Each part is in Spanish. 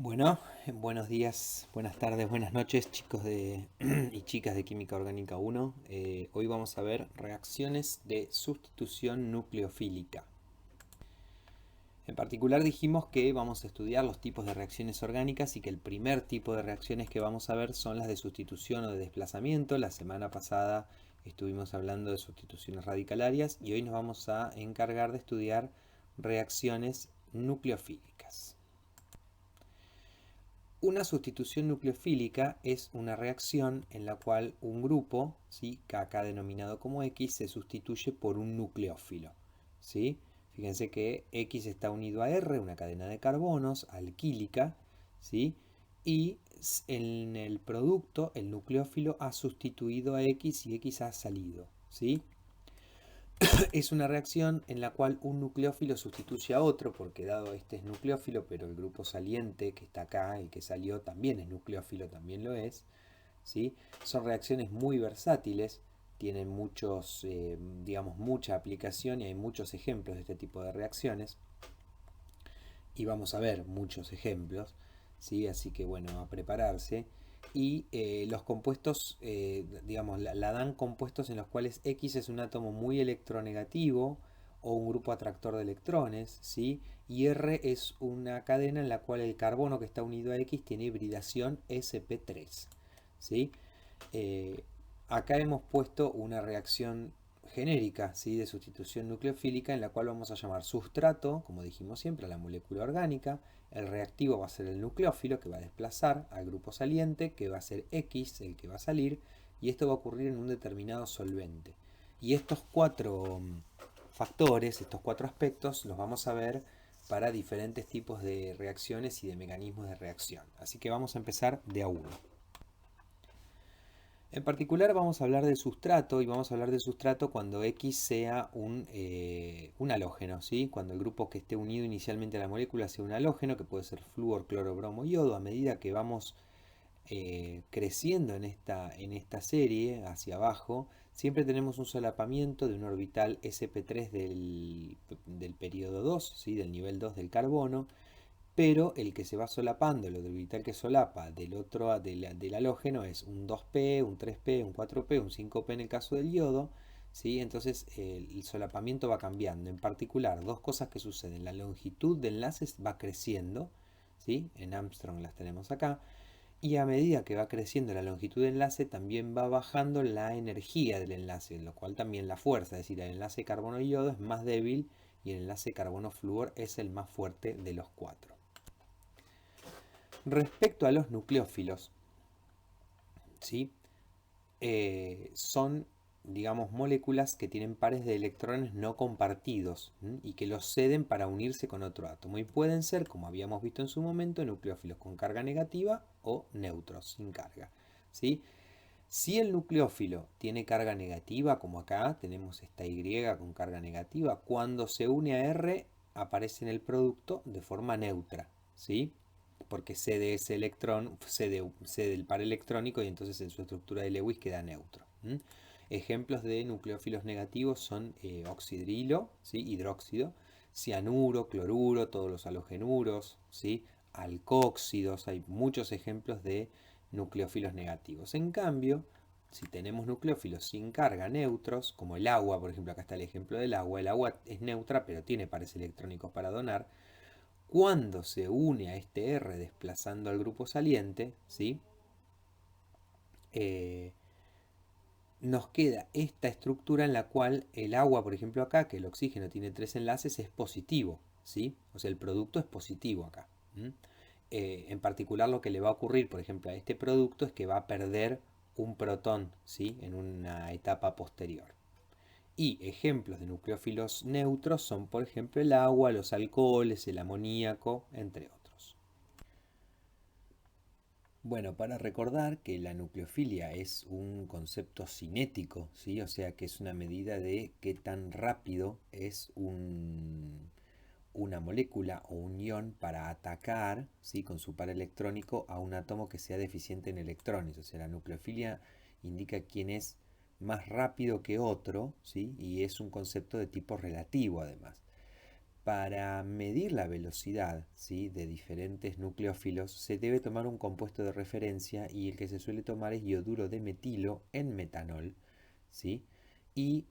Bueno, buenos días, buenas tardes, buenas noches, chicos y chicas de Química Orgánica 1. Hoy vamos a ver reacciones de sustitución nucleofílica. En particular dijimos que vamos a estudiar los tipos de reacciones orgánicas y que el primer tipo de reacciones que vamos a ver son las de sustitución o de desplazamiento. La semana pasada estuvimos hablando de sustituciones radicalarias y hoy nos vamos a encargar de estudiar reacciones nucleofílicas. Una sustitución nucleofílica es una reacción en la cual un grupo, ¿sí?, acá denominado como X, se sustituye por un nucleófilo, ¿sí? Fíjense que X está unido a R, una cadena de carbonos, alquílica, ¿sí? Y en el producto el nucleófilo ha sustituido a X y X ha salido, ¿sí? Es una reacción en la cual un nucleófilo sustituye a otro, porque dado este es nucleófilo, pero el grupo saliente que está acá, el que salió también es nucleófilo, también lo es, ¿sí? Son reacciones muy versátiles, tienen digamos, mucha aplicación y hay muchos ejemplos de este tipo de reacciones. Y vamos a ver muchos ejemplos, ¿sí? Así que bueno, a prepararse. Y los compuestos, digamos, la dan compuestos en los cuales X es un átomo muy electronegativo o un grupo atractor de electrones, ¿sí? Y R es una cadena en la cual el carbono que está unido a X tiene hibridación sp3, ¿sí? Eh, Acá hemos puesto una reacción genérica, ¿sí?, de sustitución nucleofílica en la cual vamos a llamar sustrato, como dijimos siempre, a la molécula orgánica. El reactivo va a ser el nucleófilo que va a desplazar al grupo saliente, que va a ser X, el que va a salir, y esto va a ocurrir en un determinado solvente. Y estos cuatro factores, estos cuatro aspectos, los vamos a ver para diferentes tipos de reacciones y de mecanismos de reacción. Así que vamos a empezar de a uno. En particular vamos a hablar de sustrato y vamos a hablar de sustrato cuando X sea un halógeno, ¿sí? Cuando el grupo que esté unido inicialmente a la molécula sea un halógeno, que puede ser flúor, cloro, bromo, yodo. A medida que vamos creciendo en esta serie hacia abajo, siempre tenemos un solapamiento de un orbital sp3 del periodo 2, ¿sí?, del nivel 2 del carbono, pero el que se va solapando, el orbital que solapa del otro del halógeno es un 2p, un 3p, un 4p, un 5p en el caso del yodo, ¿sí? Entonces el solapamiento va cambiando. En particular, dos cosas que suceden: la longitud de enlaces va creciendo, ¿sí? En Armstrong las tenemos acá, y a medida que va creciendo la longitud de enlace también va bajando la energía del enlace, lo cual también la fuerza, es decir, el enlace carbono-yodo es más débil y el enlace carbono-flúor es el más fuerte de los cuatro. Respecto a los nucleófilos, ¿sí?, son, digamos, moléculas que tienen pares de electrones no compartidos, ¿m?, y que los ceden para unirse con otro átomo. Y pueden ser, como habíamos visto en su momento, nucleófilos con carga negativa o neutros sin carga, ¿sí? Si el nucleófilo tiene carga negativa, como acá tenemos esta Y con carga negativa, cuando se une a R aparece en el producto de forma neutra, ¿sí?, porque cede ese electrón, cede el par electrónico y entonces en su estructura de Lewis queda neutro. Ejemplos de nucleófilos negativos son oxidrilo, ¿sí?, hidróxido, cianuro, cloruro, todos los halogenuros, ¿sí?, alcóxidos. Hay muchos ejemplos de nucleófilos negativos. En cambio, si tenemos nucleófilos sin carga, neutros, como el agua, por ejemplo, acá está el ejemplo del agua. El agua es neutra pero tiene pares electrónicos para donar. Cuando se une a este R desplazando al grupo saliente, ¿sí?, Eh, nos queda esta estructura en la cual el agua, por ejemplo acá, que el oxígeno tiene tres enlaces, es positivo, ¿sí? O sea, el producto es positivo acá. En particular lo que le va a ocurrir, por ejemplo, a este producto es que va a perder un protón, ¿sí?, en una etapa posterior. Y ejemplos de nucleófilos neutros son, por ejemplo, el agua, los alcoholes, el amoníaco, entre otros. Bueno, para recordar que la nucleofilia es un concepto cinético, ¿sí? O sea que es una medida de qué tan rápido es una molécula o un ion para atacar, ¿sí?, con su par electrónico a un átomo que sea deficiente en electrones. O sea, la nucleofilia indica quién es más rápido que otro, ¿sí?, y es un concepto de tipo relativo además. para medir la velocidad, ¿sí?, de diferentes nucleófilos se debe tomar un compuesto de referencia y el que se suele tomar es yoduro de metilo en metanol, ¿sí? Y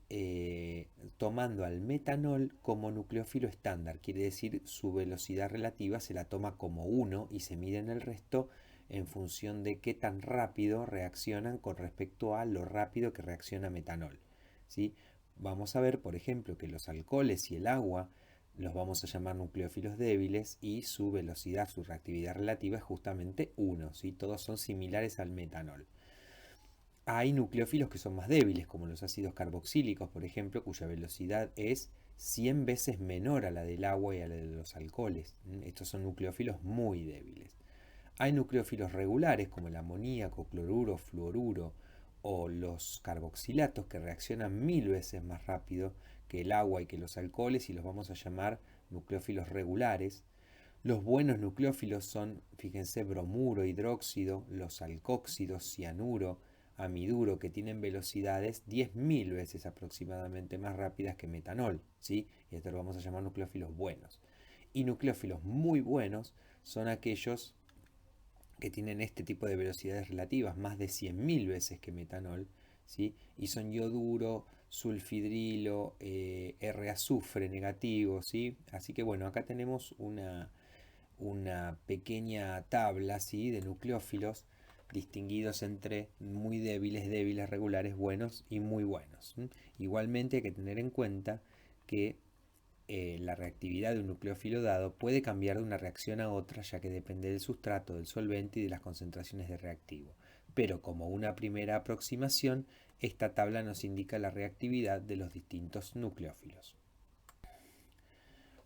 tomando al metanol como nucleófilo estándar, quiere decir su velocidad relativa se la toma como 1 y se mide en el resto en función de qué tan rápido reaccionan con respecto a lo rápido que reacciona metanol, ¿sí? Vamos a ver, por ejemplo, que los alcoholes y el agua los vamos a llamar nucleófilos débiles y su velocidad, su reactividad relativa es justamente 1, ¿sí? Todos son similares al metanol. Hay nucleófilos que son más débiles, como los ácidos carboxílicos, por ejemplo, cuya velocidad es 100 veces menor a la del agua y a la de los alcoholes. Estos son nucleófilos muy débiles. Hay nucleófilos regulares, como el amoníaco, cloruro, fluoruro o los carboxilatos, que reaccionan 1000 veces más rápido que el agua y que los alcoholes y los vamos a llamar nucleófilos regulares. Los buenos nucleófilos son, fíjense, bromuro, hidróxido, los alcóxidos, cianuro, amiduro, que tienen velocidades 10.000 veces aproximadamente más rápidas que metanol, ¿sí? Y esto lo vamos a llamar nucleófilos buenos. Y nucleófilos muy buenos son aquellos que tienen este tipo de velocidades relativas, más de 100.000 veces que metanol, ¿sí? Y son yoduro, sulfidrilo, R-azufre negativo, ¿sí? Así que bueno, acá tenemos una pequeña tabla, ¿sí?, de nucleófilos distinguidos entre muy débiles, débiles, regulares, buenos y muy buenos. Igualmente hay que tener en cuenta que la reactividad de un nucleófilo dado puede cambiar de una reacción a otra, ya que depende del sustrato, del solvente y de las concentraciones de reactivo. Pero como una primera aproximación, esta tabla nos indica la reactividad de los distintos nucleófilos.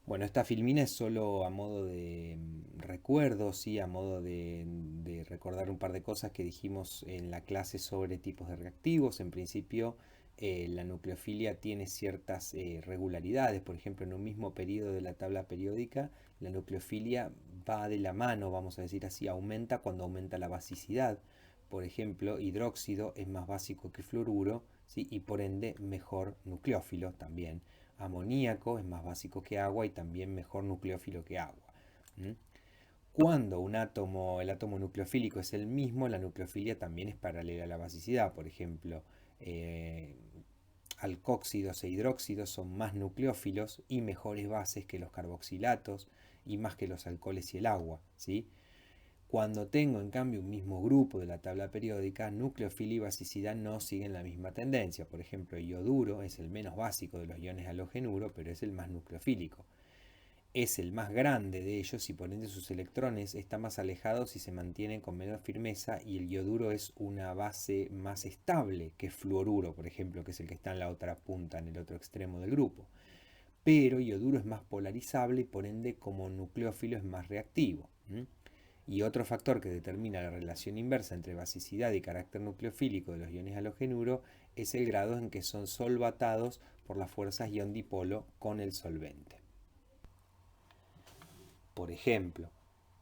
Bueno, esta filmina es solo a modo de recuerdo, ¿sí?, a modo de recordar un par de cosas que dijimos en la clase sobre tipos de reactivos. En principio, la nucleofilia tiene ciertas regularidades. Por ejemplo, en un mismo periodo de la tabla periódica, la nucleofilia va de la mano, vamos a decir así, aumenta cuando aumenta la basicidad. Por ejemplo, hidróxido es más básico que fluoruro, ¿sí?, y por ende mejor nucleófilo también. Amoníaco es más básico que agua y también mejor nucleófilo que agua. Cuando un átomo, el átomo nucleofílico es el mismo, la nucleofilia también es paralela a la basicidad. Por ejemplo, alcóxidos e hidróxidos son más nucleófilos y mejores bases que los carboxilatos y más que los alcoholes y el agua, ¿sí? Cuando tengo en cambio un mismo grupo de la tabla periódica, nucleofilia y basicidad no siguen la misma tendencia. Por ejemplo, el yoduro es el menos básico de los iones halogenuro, pero es el más nucleofílico. Es el más grande de ellos y por ende sus electrones están más alejados y se mantienen con menor firmeza, y el yoduro es una base más estable que fluoruro, por ejemplo, que es el que está en la otra punta, en el otro extremo del grupo. Pero yoduro es más polarizable y por ende como nucleófilo es más reactivo. Y otro factor que determina la relación inversa entre basicidad y carácter nucleofílico de los iones halogenuro es el grado en que son solvatados por las fuerzas ion-dipolo con el solvente. Por ejemplo,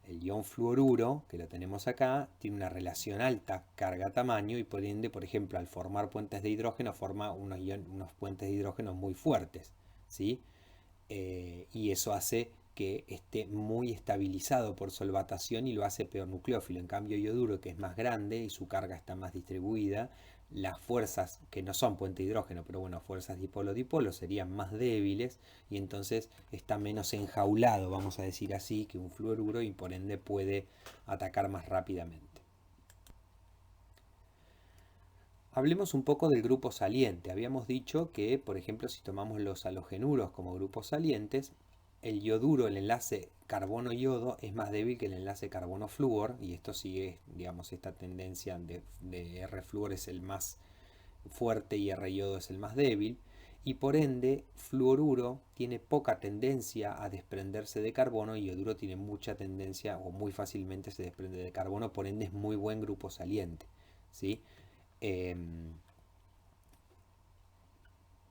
el ion fluoruro, que lo tenemos acá, tiene una relación alta carga-tamaño y por ende, por ejemplo, al formar puentes de hidrógeno, forma unos puentes de hidrógeno muy fuertes, ¿sí? Y eso hace que esté muy estabilizado por solvatación y lo hace peor nucleófilo. En cambio, yoduro, que es más grande y su carga está más distribuida, las fuerzas, que no son puente de hidrógeno, pero bueno, fuerzas dipolo-dipolo, serían más débiles y entonces está menos enjaulado, vamos a decir así, que un fluoruro y por ende puede atacar más rápidamente. Hablemos un poco del grupo saliente. Habíamos dicho que, por ejemplo, si tomamos los halogenuros como grupos salientes, el yoduro, el enlace carbono-yodo, es más débil que el enlace carbono-flúor, y esto sigue, digamos, esta tendencia de R-flúor es el más fuerte y R-yodo es el más débil, y por ende fluoruro tiene poca tendencia a desprenderse de carbono y yoduro tiene mucha tendencia o muy fácilmente se desprende de carbono, por ende es muy buen grupo saliente, ¿sí?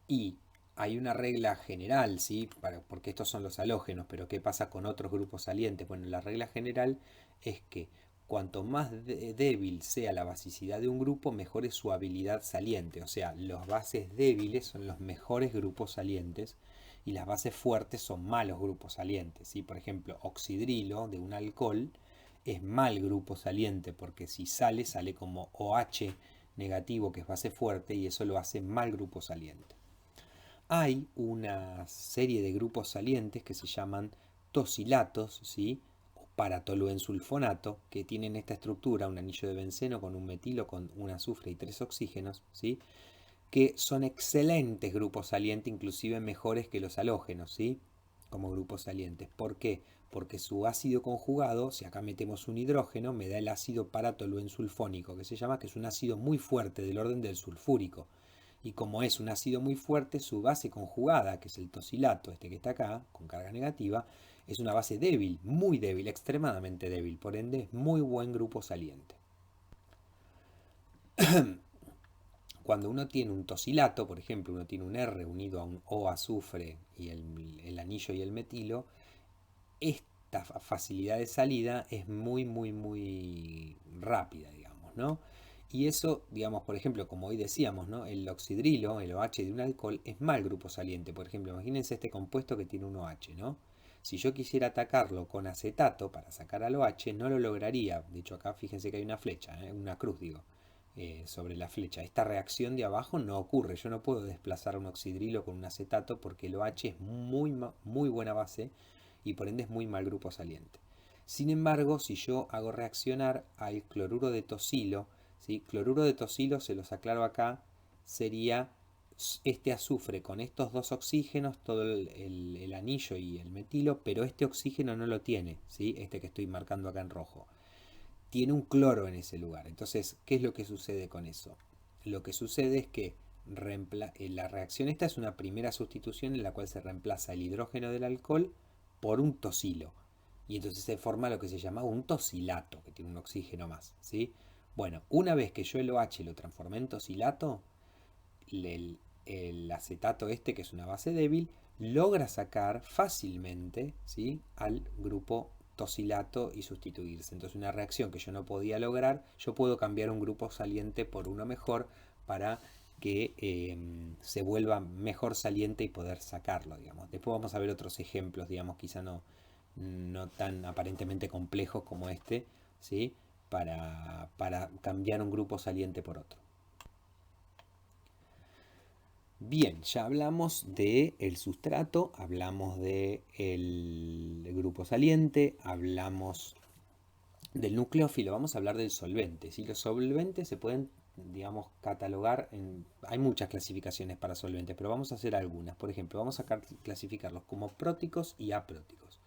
Y hay una regla general, ¿sí? Porque estos son los halógenos, pero ¿qué pasa con otros grupos salientes? Bueno, la regla general es que cuanto más débil sea la basicidad de un grupo, mejor es su habilidad saliente. O sea, los bases débiles son los mejores grupos salientes y las bases fuertes son malos grupos salientes, ¿sí? Por ejemplo, oxidrilo de un alcohol es mal grupo saliente porque si sale, sale como OH negativo, que es base fuerte, y eso lo hace mal grupo saliente. Hay una serie de grupos salientes que se llaman tosilatos, ¿sí? O paratoluensulfonato, que tienen esta estructura, un anillo de benceno con un metilo, con un azufre y 3 oxígenos, ¿sí? Que son excelentes grupos salientes, inclusive mejores que los halógenos, ¿sí? Como grupos salientes. ¿Por qué? Porque su ácido conjugado, si acá metemos un hidrógeno, me da el ácido paratoluensulfónico, que se llama, que es un ácido muy fuerte, del orden del sulfúrico. Y como es un ácido muy fuerte, su base conjugada, que es el tosilato, este que está acá, con carga negativa, es una base débil, muy débil, extremadamente débil. Por ende, es muy buen grupo saliente. Cuando uno tiene un tosilato, por ejemplo, uno tiene un R unido a un O azufre y el anillo y el metilo, esta facilidad de salida es muy rápida, digamos, ¿no? Y eso, digamos, por ejemplo, como hoy decíamos, ¿no? El oxidrilo, el OH de un alcohol, es mal grupo saliente. Por ejemplo, imagínense este compuesto que tiene un OH, ¿no? Si yo quisiera atacarlo con acetato para sacar al OH, no lo lograría. De hecho, acá fíjense que hay una flecha, una cruz, digo, sobre la flecha. Esta reacción de abajo no ocurre. Yo no puedo desplazar un oxidrilo con un acetato porque el OH es muy buena base y por ende es muy mal grupo saliente. Sin embargo, si yo hago reaccionar al cloruro de tosilo, ¿sí? Cloruro de tosilo, se los aclaro acá, sería este azufre con estos dos oxígenos, todo el anillo y el metilo, pero este oxígeno no lo tiene, ¿sí? Este que estoy marcando acá en rojo. Tiene un cloro en ese lugar. Entonces, ¿qué es lo que sucede con eso? Lo que sucede es que la reacción esta es una primera sustitución en la cual se reemplaza el hidrógeno del alcohol por un tosilo. Y entonces se forma lo que se llama un tosilato, que tiene un oxígeno más, ¿sí? Bueno, una vez que yo el OH lo transformé en tosilato, el acetato este, que es una base débil, logra sacar fácilmente, ¿sí?, al grupo tosilato y sustituirse. Entonces una reacción que yo no podía lograr, yo puedo cambiar un grupo saliente por uno mejor para que se vuelva mejor saliente y poder sacarlo, digamos. Después vamos a ver otros ejemplos, digamos, quizá no tan aparentemente complejos como este, ¿sí?, para cambiar un grupo saliente por otro. Bien, ya hablamos del sustrato, hablamos del grupo saliente, hablamos del nucleófilo, vamos a hablar del solvente. Si los solventes se pueden, digamos, catalogar hay muchas clasificaciones para solventes, pero vamos a hacer algunas. Por ejemplo, vamos a clasificarlos como próticos y apróticos.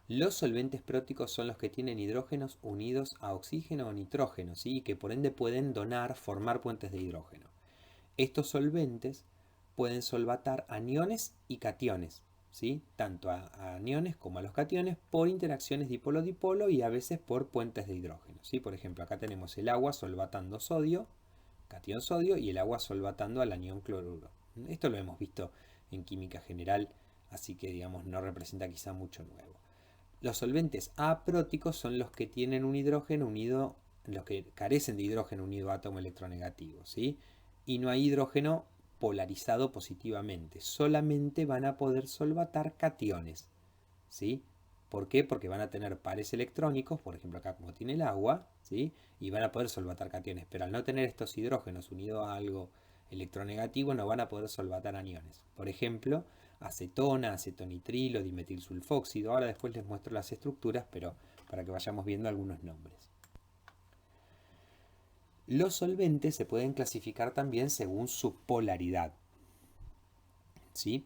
Los solventes próticos son los que tienen hidrógenos unidos a oxígeno o nitrógeno, ¿sí?, y que por ende pueden formar puentes de hidrógeno. Estos solventes pueden solvatar aniones y cationes, ¿sí?, tanto a aniones como a los cationes por interacciones dipolo-dipolo y a veces por puentes de hidrógeno, ¿sí? Por ejemplo, acá tenemos el agua solvatando sodio, catión sodio, y el agua solvatando al anión cloruro. Esto lo hemos visto en química general, así que digamos no representa quizá mucho nuevo. Los solventes apróticos son los que tienen un hidrógeno unido, los que carecen de hidrógeno unido a átomo electronegativo, ¿sí?, y no hay hidrógeno polarizado positivamente. Solamente van a poder solvatar cationes, ¿sí? ¿Por qué? Porque van a tener pares electrónicos, por ejemplo acá como tiene el agua, ¿sí?, y van a poder solvatar cationes. Pero al no tener estos hidrógenos unidos a algo electronegativo, no van a poder solvatar aniones. Por ejemplo, acetona, acetonitrilo, dimetilsulfóxido. Ahora después les muestro las estructuras, pero para que vayamos viendo algunos nombres. Los solventes se pueden clasificar también según su polaridad, ¿sí?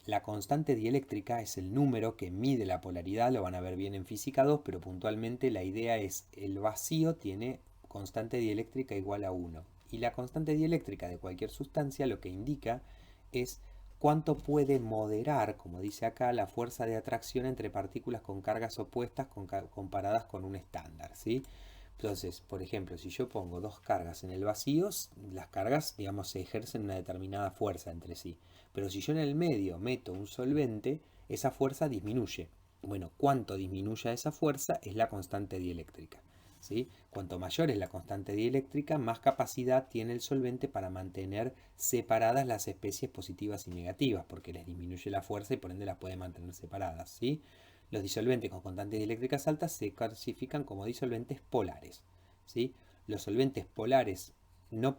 La constante dieléctrica es el número que mide la polaridad, lo van a ver bien en física 2, pero puntualmente la idea es el vacío tiene constante dieléctrica igual a 1. Y la constante dieléctrica de cualquier sustancia lo que indica es cuánto puede moderar, como dice acá, la fuerza de atracción entre partículas con cargas opuestas comparadas con un estándar, ¿sí? Entonces, por ejemplo, si yo pongo dos cargas en el vacío, las cargas, digamos, se ejercen una determinada fuerza entre sí. Pero si yo en el medio meto un solvente, esa fuerza disminuye. Bueno, cuánto disminuya esa fuerza es la constante dieléctrica. ¿sí? Cuanto mayor es la constante dieléctrica, más capacidad tiene el solvente para mantener separadas las especies positivas y negativas, porque les disminuye la fuerza y por ende las puede mantener separadas, ¿sí? Los disolventes con constantes dieléctricas altas se clasifican como disolventes polares, ¿sí? Los solventes polares, no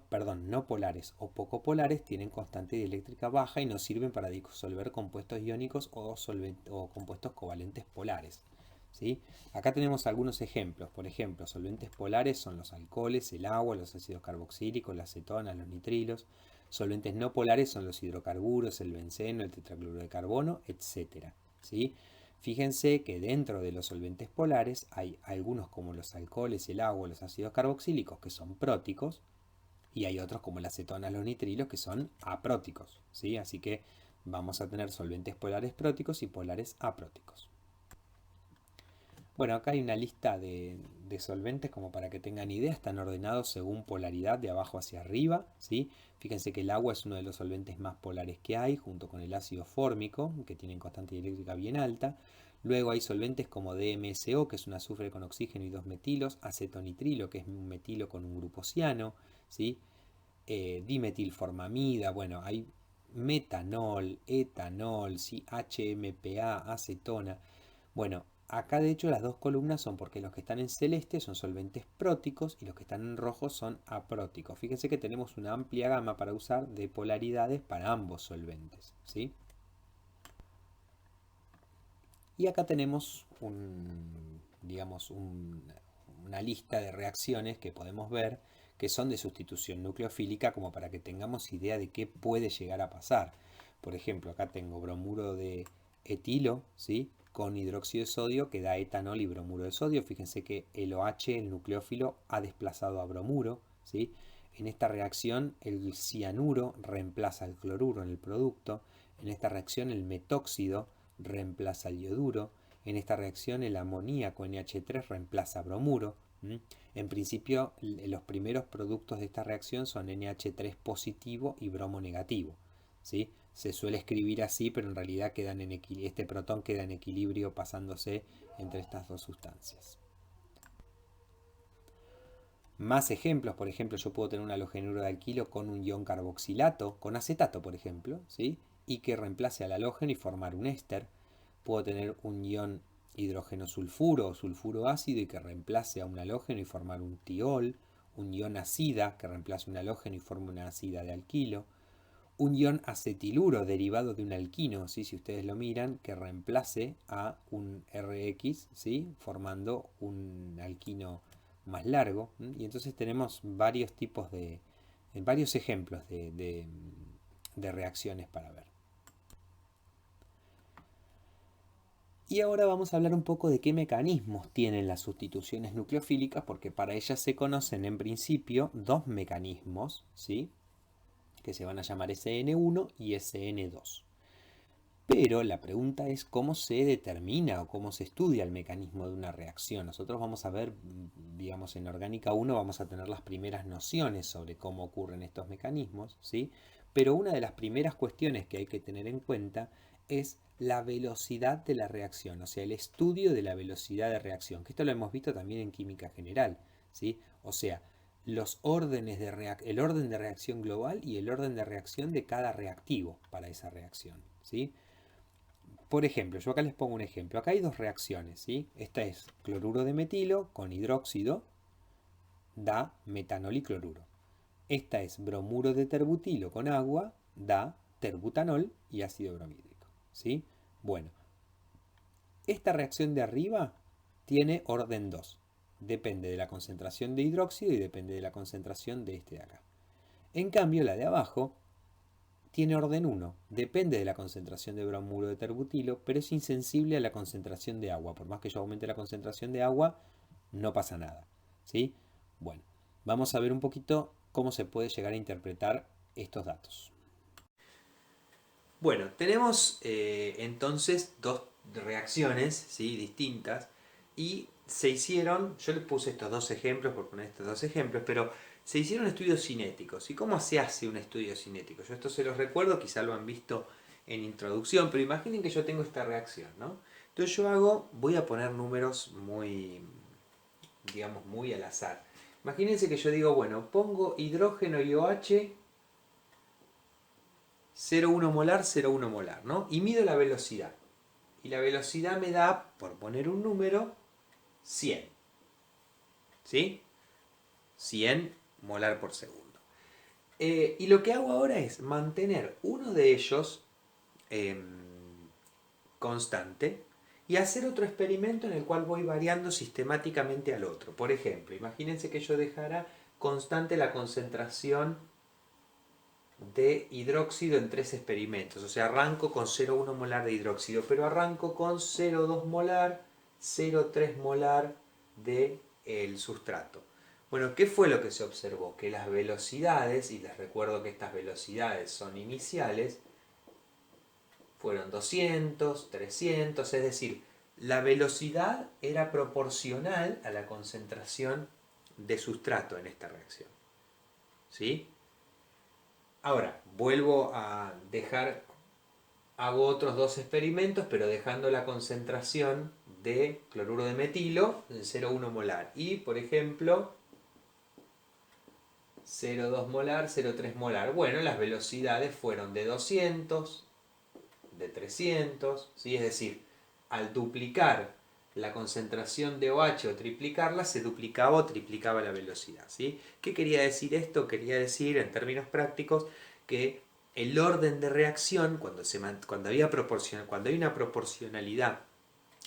polares o poco polares tienen constante dieléctrica baja y no sirven para disolver compuestos iónicos o compuestos covalentes polares, ¿sí? Acá tenemos algunos ejemplos. Por ejemplo, solventes polares son los alcoholes, el agua, los ácidos carboxílicos, la acetona, los nitrilos. Solventes no polares son los hidrocarburos, el benceno, el tetracloruro de carbono, etc., ¿sí? Fíjense que dentro de los solventes polares hay algunos como los alcoholes, el agua, los ácidos carboxílicos que son próticos y hay otros como la acetona, los nitrilos que son apróticos, ¿sí? Así que vamos a tener solventes polares próticos y polares apróticos. Bueno, acá hay una lista de solventes como para que tengan idea, están ordenados según polaridad de abajo hacia arriba, ¿sí? Fíjense que el agua es uno de los solventes más polares que hay, junto con el ácido fórmico, que tienen constante dieléctrica bien alta. Luego hay solventes como DMSO, que es un azufre con oxígeno y dos metilos, acetonitrilo, que es un metilo con un grupo ciano, ¿sí? Dimetilformamida, bueno, hay metanol, etanol, ¿sí? HMPA, acetona. Bueno, acá de hecho las dos columnas son porque los que están en celeste son solventes próticos y los que están en rojo son apróticos. Fíjense que tenemos una amplia gama para usar de polaridades para ambos solventes, ¿sí? Y acá tenemos una lista de reacciones que podemos ver que son de sustitución nucleofílica como para que tengamos idea de qué puede llegar a pasar. Por ejemplo, acá tengo bromuro de etilo, ¿sí? Con hidróxido de sodio que da etanol y bromuro de sodio. Fíjense que el OH, el nucleófilo, ha desplazado a bromuro, ¿sí? En esta reacción el cianuro reemplaza al cloruro en el producto. En esta reacción el metóxido reemplaza el yoduro. En esta reacción el amoníaco NH3 reemplaza bromuro. En principio los primeros productos de esta reacción son NH3 positivo y bromo negativo, ¿sí? Se suele escribir así, pero en realidad este protón queda en equilibrio pasándose entre estas dos sustancias. Más ejemplos, por ejemplo, yo puedo tener un halogenuro de alquilo con un ion carboxilato, con acetato, por ejemplo, ¿sí? Y que reemplace al halógeno y formar un éster. Puedo tener un ion hidrógeno sulfuro o sulfuro ácido y que reemplace a un halógeno y formar un tiol. Un ion acida que reemplace un halógeno y forme una acida de alquilo. Un ion acetiluro derivado de un alquino, ¿sí? Si ustedes lo miran, que reemplace a un RX, ¿sí? Formando un alquino más largo. Y entonces tenemos varios tipos varios ejemplos de reacciones para ver. Y ahora vamos a hablar un poco de qué mecanismos tienen las sustituciones nucleofílicas, porque para ellas se conocen en principio dos mecanismos, ¿sí? Que se van a llamar SN1 y SN2. Pero la pregunta es cómo se determina o cómo se estudia el mecanismo de una reacción. Nosotros vamos a ver, digamos, en Orgánica 1 vamos a tener las primeras nociones sobre cómo ocurren estos mecanismos, ¿sí? Pero una de las primeras cuestiones que hay que tener en cuenta es la velocidad de la reacción, o sea, el estudio de la velocidad de reacción, que esto lo hemos visto también en química general, ¿sí? O sea, el orden de reacción global y el orden de reacción de cada reactivo para esa reacción, ¿sí? Por ejemplo, yo acá les pongo un ejemplo. Acá hay dos reacciones, ¿sí? Esta es cloruro de metilo con hidróxido, da metanol y cloruro. Esta es bromuro de terbutilo con agua, da terbutanol y ácido bromídrico, ¿sí? Bueno, esta reacción de arriba tiene orden 2. Depende de la concentración de hidróxido y depende de la concentración de este de acá. En cambio, la de abajo tiene orden 1, depende de la concentración de bromuro de terbutilo, pero es insensible a la concentración de agua. Por más que yo aumente la concentración de agua, no pasa nada, ¿sí? Bueno, vamos a ver un poquito cómo se puede llegar a interpretar estos datos. Bueno, tenemos entonces dos reacciones, ¿sí? Distintas, y se hicieron, yo les puse estos dos ejemplos por poner estos dos ejemplos, pero se hicieron estudios cinéticos. ¿Y cómo se hace un estudio cinético? Yo esto se los recuerdo, quizá lo han visto en introducción, pero imaginen que yo tengo esta reacción, ¿no? Entonces voy a poner números muy digamos, muy al azar. Imagínense que yo digo, bueno, pongo hidrógeno y OH 0,1 molar, 0,1 molar, ¿no? Y mido la velocidad. Y la velocidad me da, por poner un número, 100. ¿Sí? 100 molar por segundo. Y lo que hago ahora es mantener uno de ellos constante y hacer otro experimento en el cual voy variando sistemáticamente al otro. Por ejemplo, imagínense que yo dejara constante la concentración de hidróxido en 3 experimentos. O sea, arranco con 0,1 molar de hidróxido, pero arranco con 0,2 molar, 0,3 molar del sustrato. Bueno, ¿qué fue lo que se observó? Que las velocidades, y les recuerdo que estas velocidades son iniciales, fueron 200, 300, es decir, la velocidad era proporcional a la concentración de sustrato en esta reacción. ¿Sí? Ahora, vuelvo a dejar, hago otros 2 experimentos, pero dejando la concentración de cloruro de metilo en 0,1 molar. Y, por ejemplo, 0,2 molar, 0,3 molar. Bueno, las velocidades fueron de 200, de 300, ¿sí? Es decir, al duplicar la concentración de OH o triplicarla, se duplicaba o triplicaba la velocidad, ¿sí? ¿Qué quería decir esto? Quería decir, en términos prácticos, que el orden de reacción, cuando hay una proporcionalidad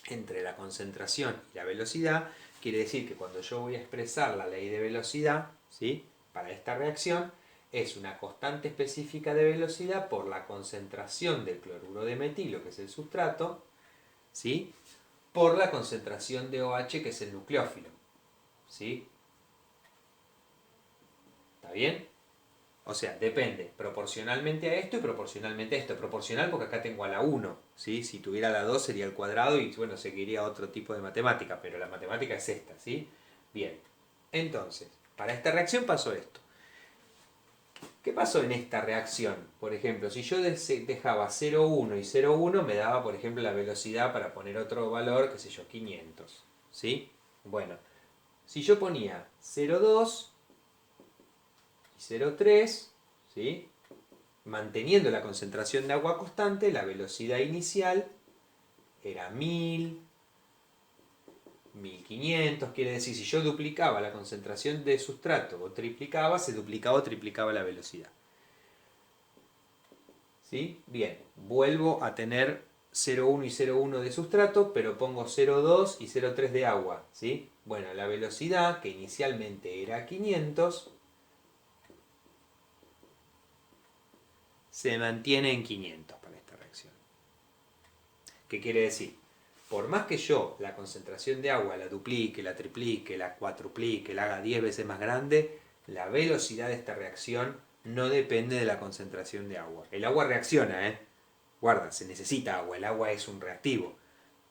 entre la concentración y la velocidad, quiere decir que cuando yo voy a expresar la ley de velocidad, ¿sí?, para esta reacción, es una constante específica de velocidad por la concentración del cloruro de metilo, que es el sustrato, ¿sí?, por la concentración de OH, que es el nucleófilo. ¿Sí? ¿Está bien? O sea, depende proporcionalmente a esto y proporcionalmente a esto. Proporcional porque acá tengo a la 1, ¿sí? Si tuviera la 2 sería el cuadrado y, bueno, seguiría otro tipo de matemática, pero la matemática es esta, ¿sí? Bien. Entonces, para esta reacción pasó esto. ¿Qué pasó en esta reacción? Por ejemplo, si yo dejaba 0,1 y 0,1, me daba, por ejemplo, la velocidad para poner otro valor, qué sé yo, 500. ¿Sí? Bueno, si yo ponía 0,2 y 0,3, ¿sí?, manteniendo la concentración de agua constante, la velocidad inicial era 1000, 1500, quiere decir, si yo duplicaba la concentración de sustrato o triplicaba, se duplicaba o triplicaba la velocidad. ¿Sí? Bien, vuelvo a tener 0,1 y 0,1 de sustrato, pero pongo 0,2 y 0,3 de agua. ¿Sí? Bueno, la velocidad, que inicialmente era 500, se mantiene en 500 para esta reacción. ¿Qué quiere decir? Por más que yo la concentración de agua la duplique, la triplique, la cuatruplique, la haga 10 veces más grande, la velocidad de esta reacción no depende de la concentración de agua. El agua reacciona, ¿eh? Guarda, se necesita agua, el agua es un reactivo,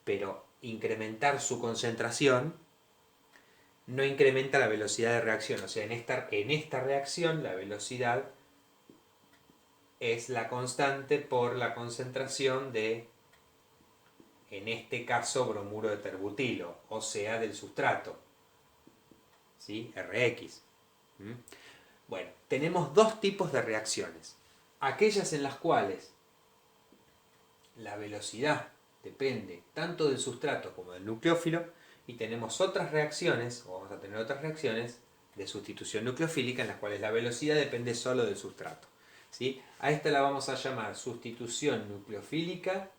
pero incrementar su concentración no incrementa la velocidad de reacción. O sea, en esta reacción la velocidad es la constante por la concentración de, en este caso, bromuro de terbutilo, o sea, del sustrato, ¿sí? Rx. Bueno, tenemos dos tipos de reacciones. Aquellas en las cuales la velocidad depende tanto del sustrato como del nucleófilo, y tenemos otras reacciones, o vamos a tener otras reacciones de sustitución nucleofílica en las cuales la velocidad depende solo del sustrato. ¿Sí? A esta la vamos a llamar sustitución nucleofílica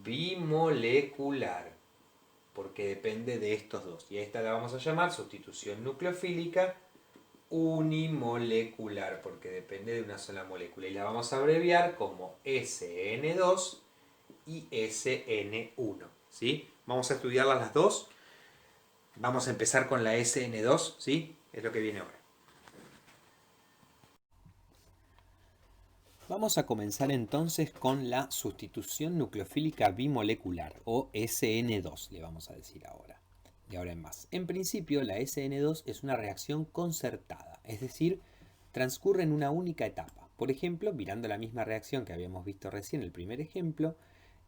bimolecular, porque depende de estos dos. Y a esta la vamos a llamar sustitución nucleofílica unimolecular, porque depende de una sola molécula. Y la vamos a abreviar como SN2 y SN1. ¿Sí? Vamos a estudiarlas las dos. Vamos a empezar con la SN2, ¿sí? Es lo que viene ahora. Vamos a comenzar entonces con la sustitución nucleofílica bimolecular, o SN2, le vamos a decir ahora, de ahora en más. En principio, la SN2 es una reacción concertada, es decir, transcurre en una única etapa. Por ejemplo, mirando la misma reacción que habíamos visto recién, el primer ejemplo,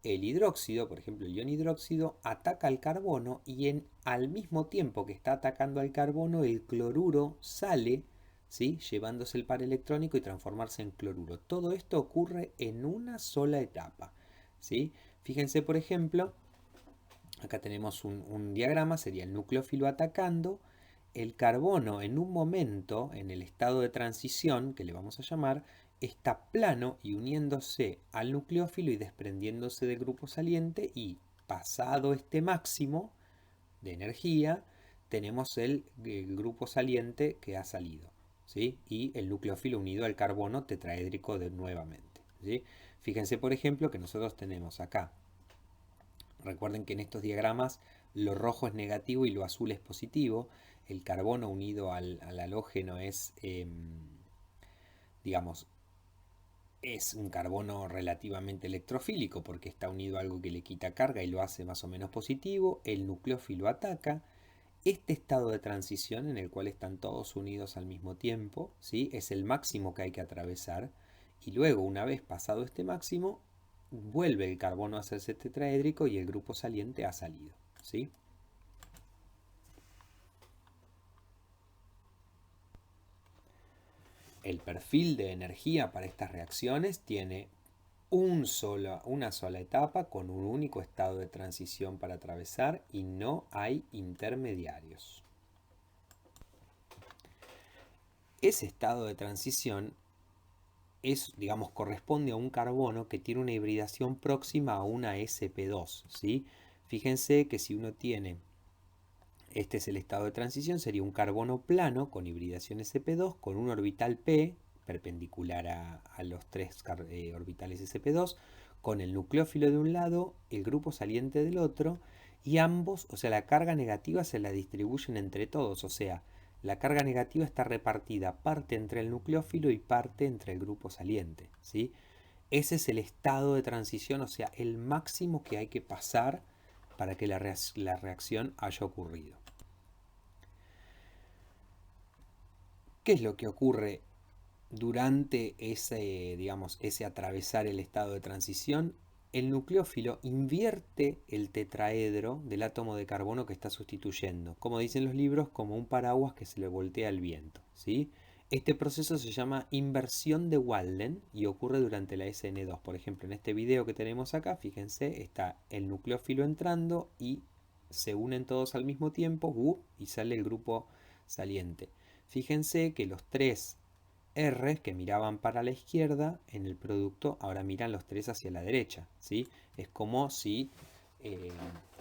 el hidróxido, por ejemplo el ion hidróxido, ataca al carbono y al mismo tiempo que está atacando al carbono, el cloruro sale, ¿sí? Llevándose el par electrónico y transformarse en cloruro. Todo esto ocurre en una sola etapa, ¿sí? Fíjense, por ejemplo, acá tenemos un diagrama, sería el nucleófilo atacando. El carbono en un momento, en el estado de transición, que le vamos a llamar, está plano y uniéndose al nucleófilo y desprendiéndose del grupo saliente, y pasado este máximo de energía, tenemos el grupo saliente que ha salido, ¿sí? Y el nucleófilo unido al carbono tetraédrico nuevamente, ¿sí? Fíjense, por ejemplo, que nosotros tenemos acá, recuerden que en estos diagramas lo rojo es negativo y lo azul es positivo. El carbono unido al halógeno es, digamos, es un carbono relativamente electrofílico porque está unido a algo que le quita carga y lo hace más o menos positivo. El nucleófilo ataca. Este estado de transición en el cual están todos unidos al mismo tiempo, ¿sí? Es el máximo que hay que atravesar. Y luego, una vez pasado este máximo, vuelve el carbono a hacerse tetraédrico y el grupo saliente ha salido, ¿sí? El perfil de energía para estas reacciones tiene una sola etapa con un único estado de transición para atravesar y no hay intermediarios. Ese estado de transición es, digamos, corresponde a un carbono que tiene una hibridación próxima a una sp2, ¿sí? Fíjense que si uno tiene, este es el estado de transición, sería un carbono plano con hibridación sp2 con un orbital p perpendicular a los tres orbitales sp2, con el nucleófilo de un lado, el grupo saliente del otro, y ambos, o sea, la carga negativa se la distribuyen entre todos, o sea, la carga negativa está repartida parte entre el nucleófilo y parte entre el grupo saliente, ¿sí? Ese es el estado de transición, o sea, el máximo que hay que pasar para que la reacción haya ocurrido. ¿Qué es lo que ocurre durante ese, digamos, ese atravesar el estado de transición? El nucleófilo invierte el tetraedro del átomo de carbono que está sustituyendo, como dicen los libros, como un paraguas que se le voltea al viento, ¿sí? Este proceso se llama inversión de Walden y ocurre durante la SN2. Por ejemplo, en este video que tenemos acá, fíjense, está el nucleófilo entrando y se unen todos al mismo tiempo, y sale el grupo saliente. Fíjense que los tres R que miraban para la izquierda en el producto ahora miran los tres hacia la derecha, ¿sí? Es como si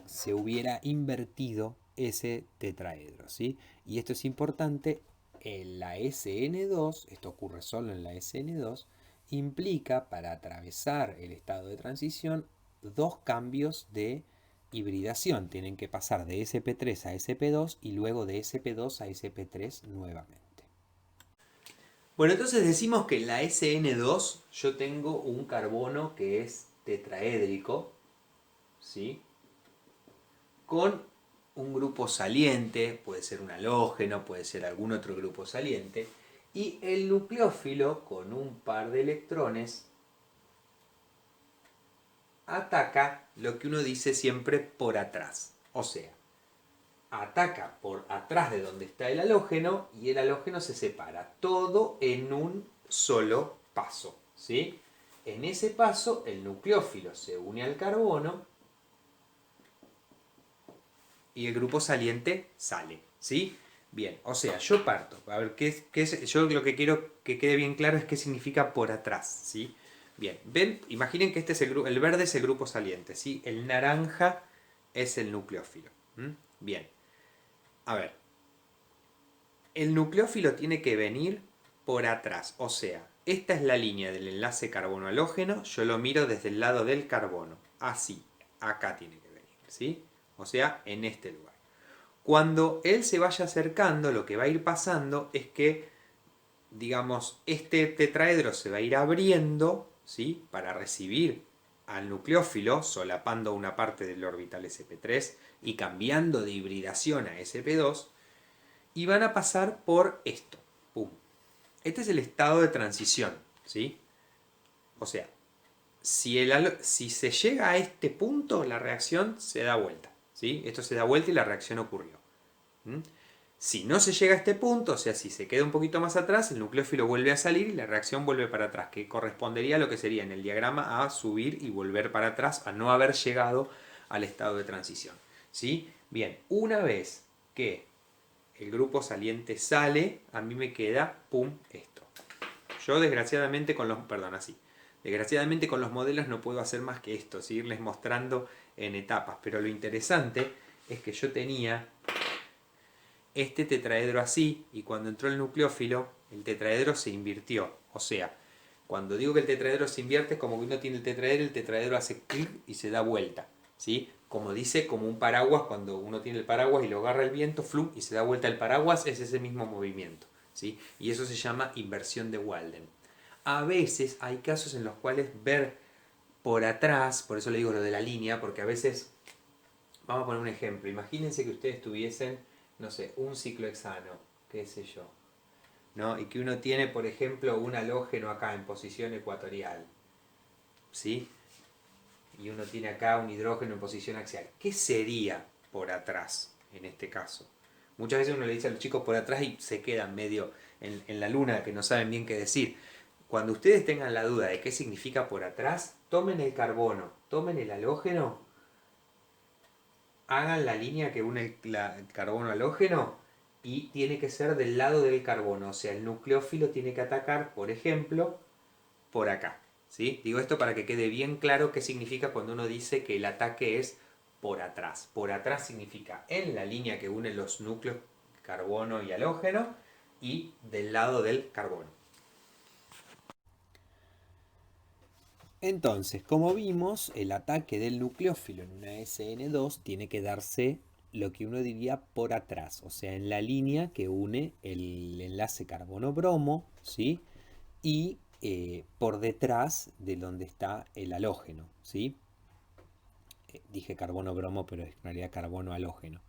se hubiera invertido ese tetraedro, ¿sí? Y esto es importante, en la SN2, esto ocurre solo en la SN2, implica para atravesar el estado de transición dos cambios de hibridación. Tienen que pasar de sp3 a sp2 y luego de sp2 a sp3 nuevamente. Bueno, entonces decimos que en la SN2 yo tengo un carbono que es tetraédrico, ¿sí? Con un grupo saliente, puede ser un halógeno, puede ser algún otro grupo saliente, y el nucleófilo con un par de electrones ataca lo que uno dice siempre por atrás, o sea, ataca por atrás de donde está el halógeno y el halógeno se separa, todo en un solo paso, ¿sí? En ese paso el nucleófilo se une al carbono y el grupo saliente sale, ¿sí? Bien, o sea, yo parto, a ver, yo lo que quiero que quede bien claro es qué significa por atrás, ¿sí? Bien, ven, imaginen que este es el verde es el grupo saliente, ¿sí? El naranja es el nucleófilo. Bien, a ver, el nucleófilo tiene que venir por atrás, o sea, esta es la línea del enlace carbono-halógeno, yo lo miro desde el lado del carbono, así, acá tiene que venir, ¿sí? O sea, en este lugar. Cuando él se vaya acercando, lo que va a ir pasando es que, digamos, este tetraedro se va a ir abriendo, ¿sí? Para recibir al nucleófilo, solapando una parte del orbital sp3 y cambiando de hibridación a sp2, y van a pasar por esto. ¡Pum! Este es el estado de transición, ¿sí? O sea, Si se llega a este punto, la reacción se da vuelta. ¿Sí? Esto se da vuelta y la reacción ocurrió. ¿Mm? Si no se llega a este punto, o sea, si se queda un poquito más atrás, el nucleófilo vuelve a salir y la reacción vuelve para atrás, que correspondería a lo que sería en el diagrama a subir y volver para atrás, a no haber llegado al estado de transición. ¿Sí? Bien, una vez que el grupo saliente sale, a mí me queda, pum, esto. Yo desgraciadamente con los, perdón, así. Desgraciadamente con los modelos no puedo hacer más que esto, seguirles mostrando en etapas, pero lo interesante es que yo tenía este tetraedro así, y cuando entró el nucleófilo, el tetraedro se invirtió. O sea, cuando digo que el tetraedro se invierte, es como que uno tiene el tetraedro hace clic y se da vuelta. ¿Sí? Como dice, como un paraguas, cuando uno tiene el paraguas y lo agarra el viento, flum, y se da vuelta el paraguas, es ese mismo movimiento. ¿Sí? Y eso se llama inversión de Walden. A veces hay casos en los cuales ver por atrás, por eso le digo lo de la línea, porque a veces, vamos a poner un ejemplo, imagínense que ustedes tuviesen, no sé, un ciclohexano, qué sé yo, ¿no? Y que uno tiene, por ejemplo, un halógeno acá en posición ecuatorial, ¿sí? Y uno tiene acá un hidrógeno en posición axial. ¿Qué sería por atrás en este caso? Muchas veces uno le dice a los chicos por atrás y se quedan medio en la luna que no saben bien qué decir. Cuando ustedes tengan la duda de qué significa por atrás, tomen el carbono, tomen el halógeno, hagan la línea que une el carbono halógeno y tiene que ser del lado del carbono. O sea, el nucleófilo tiene que atacar, por ejemplo, por acá. ¿Sí? Digo esto para que quede bien claro qué significa cuando uno dice que el ataque es por atrás. Por atrás significa en la línea que une los núcleos carbono y halógeno y del lado del carbono. Entonces, como vimos, el ataque del nucleófilo en una SN2 tiene que darse lo que uno diría por atrás, o sea, en la línea que une el enlace carbono-bromo, ¿sí? Y por detrás de donde está el halógeno, ¿sí? Dije carbono-bromo, pero es en realidad carbono-halógeno.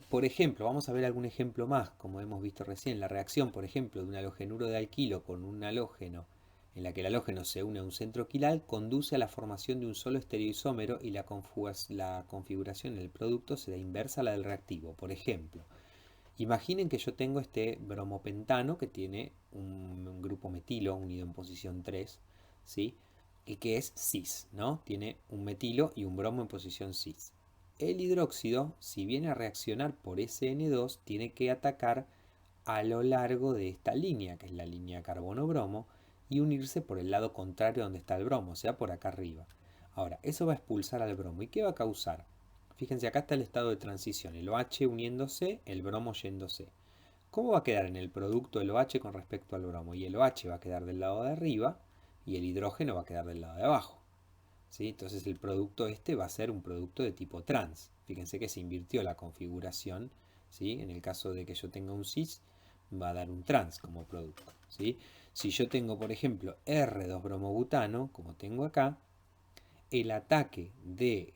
Por ejemplo, vamos a ver algún ejemplo más, como hemos visto recién, la reacción, por ejemplo, de un halogenuro de alquilo con un halógeno, en la que el halógeno se une a un centro quilal, conduce a la formación de un solo estereoisómero y la configuración del producto será inversa a la del reactivo. Por ejemplo, imaginen que yo tengo este bromopentano que tiene un grupo metilo unido en posición 3, ¿sí? Y que es cis, ¿no? Tiene un metilo y un bromo en posición cis. El hidróxido, si viene a reaccionar por SN2, tiene que atacar a lo largo de esta línea, que es la línea carbono-bromo, y unirse por el lado contrario donde está el bromo, o sea, por acá arriba. Ahora, eso va a expulsar al bromo. ¿Y qué va a causar? Fíjense, acá está el estado de transición, el OH uniéndose, el bromo yéndose. ¿Cómo va a quedar en el producto el OH con respecto al bromo? Y el OH va a quedar del lado de arriba y el hidrógeno va a quedar del lado de abajo. ¿Sí? Entonces el producto este va a ser un producto de tipo trans. Fíjense que se invirtió la configuración. ¿Sí? En el caso de que yo tenga un cis, va a dar un trans como producto. ¿Sí? Si yo tengo, por ejemplo, R2-bromobutano, como tengo acá, el ataque del